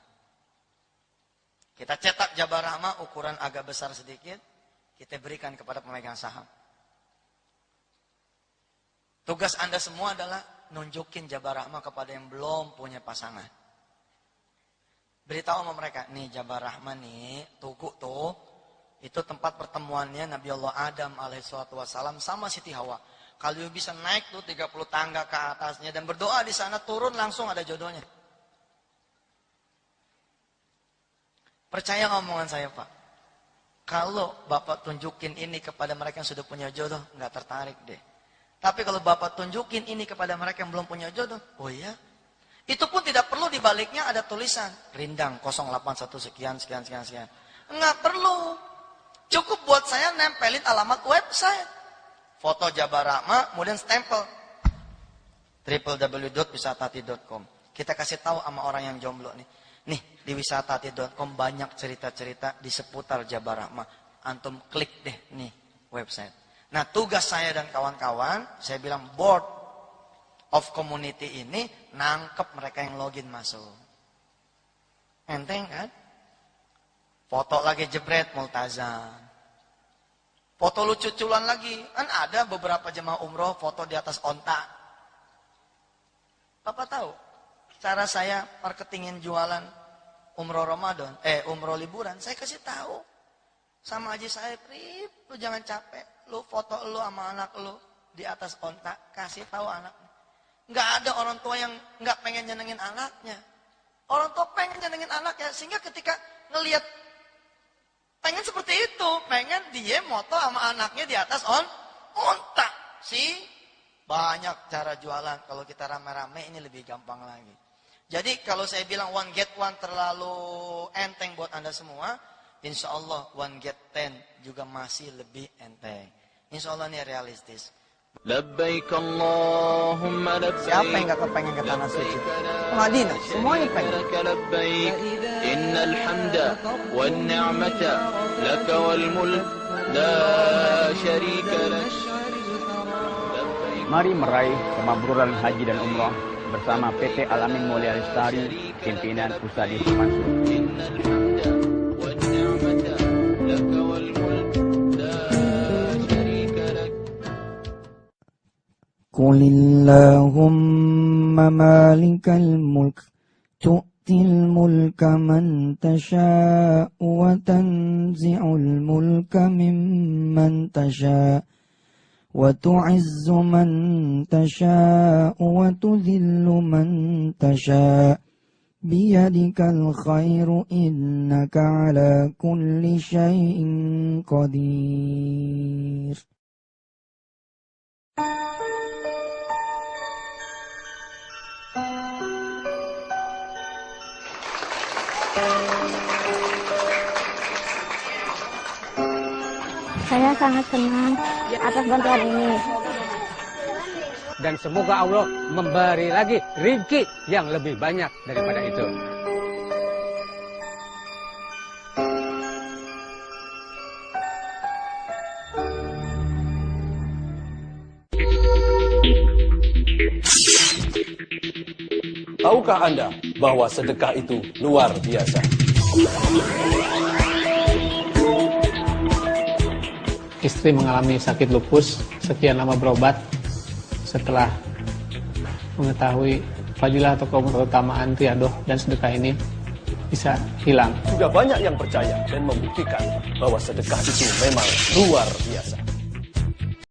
[SPEAKER 1] Kita cetak Jabal Rahmah ukuran agak besar sedikit. Kita berikan kepada pemegang saham. Tugas Anda semua adalah nunjukin Jabal Rahmah kepada yang belum punya pasangan. Beritahu sama mereka, nih Jabal Rahmah nih, Tugu tuh, itu tempat pertemuannya Nabi Allah Adam alaihissalam sama Siti Hawa. Kalau bisa naik tuh 30 tangga ke atasnya dan berdoa di sana, turun langsung ada jodohnya. Percaya omongan saya, Pak. Kalau Bapak tunjukin ini kepada mereka yang sudah punya jodoh, nggak tertarik deh. Tapi kalau Bapak tunjukin ini kepada mereka yang belum punya jodoh, oh iya. Itu pun tidak perlu dibaliknya ada tulisan. Rindang 081 sekian. Nggak perlu. Cukup buat saya nempelin alamat website. Foto Jabal Rahmah, kemudian stempel. www.wisatahati.com. Kita kasih tahu sama orang yang jomblo nih. Nih, di wisatahati.com banyak cerita-cerita di seputar Jabal Rahmah. Antum klik deh nih website. Nah, tugas saya dan kawan-kawan, saya bilang board of community ini nangkep mereka yang login masuk. Enteng kan? Foto lagi jebret multazam. Foto lucu-lucuan lagi. Kan ada beberapa jemaah umroh foto di atas onta. Bapak tahu? Cara saya marketingin jualan umroh Ramadan, umroh liburan, saya kasih tahu. Sama Haji Saib, lu jangan capek. Lu foto lu sama anak lu di atas onta, kasih tahu anaknya. Nggak ada orang tua yang nggak pengen nyenengin anaknya. Orang tua pengen nyenengin anaknya, sehingga ketika ngelihat pengen seperti itu, pengen dia moto sama anaknya di atas onta. Banyak cara jualan. Kalau kita rame-rame ini lebih gampang lagi. Jadi kalau saya bilang one get one terlalu enteng buat Anda semua, insya Allah one get 10 juga masih lebih enteng. Insya Allah ini realistis.
[SPEAKER 11] Labbaik Allahumma labbaik.
[SPEAKER 1] Siapa yang gak kepengen ke tanah suci? Ke Madinah, semuanya pengen.
[SPEAKER 11] Labbaik. Innal hamda wan ni'mata laka wal mulk la syarika lak.
[SPEAKER 13] Mari meraih kemakburan haji dan umrah bersama PT Al Amin Mulia Lestari, pimpinan Ustadz Yusuf Mansur. Innal hamda wan ni'mata laka wal mulk la syarika lak.
[SPEAKER 14] قل اللهم مالك الملك تؤتي الملك من تشاء وتنزع الملك ممن تشاء وتعز من تشاء وتذل من تشاء بيدك الخير إنك على كل شيء قدير.
[SPEAKER 10] Saya sangat senang atas bantuan ini.
[SPEAKER 15] Dan semoga Allah memberi lagi rezeki yang lebih banyak daripada itu.
[SPEAKER 16] Tahukah Anda bahwa sedekah itu luar biasa?
[SPEAKER 3] Istri mengalami sakit lupus, sekian lama berobat. Setelah mengetahui fadilah atau keutamaan riyadah dan sedekah ini bisa hilang.
[SPEAKER 16] Sudah banyak yang percaya dan membuktikan bahwa sedekah itu memang luar biasa.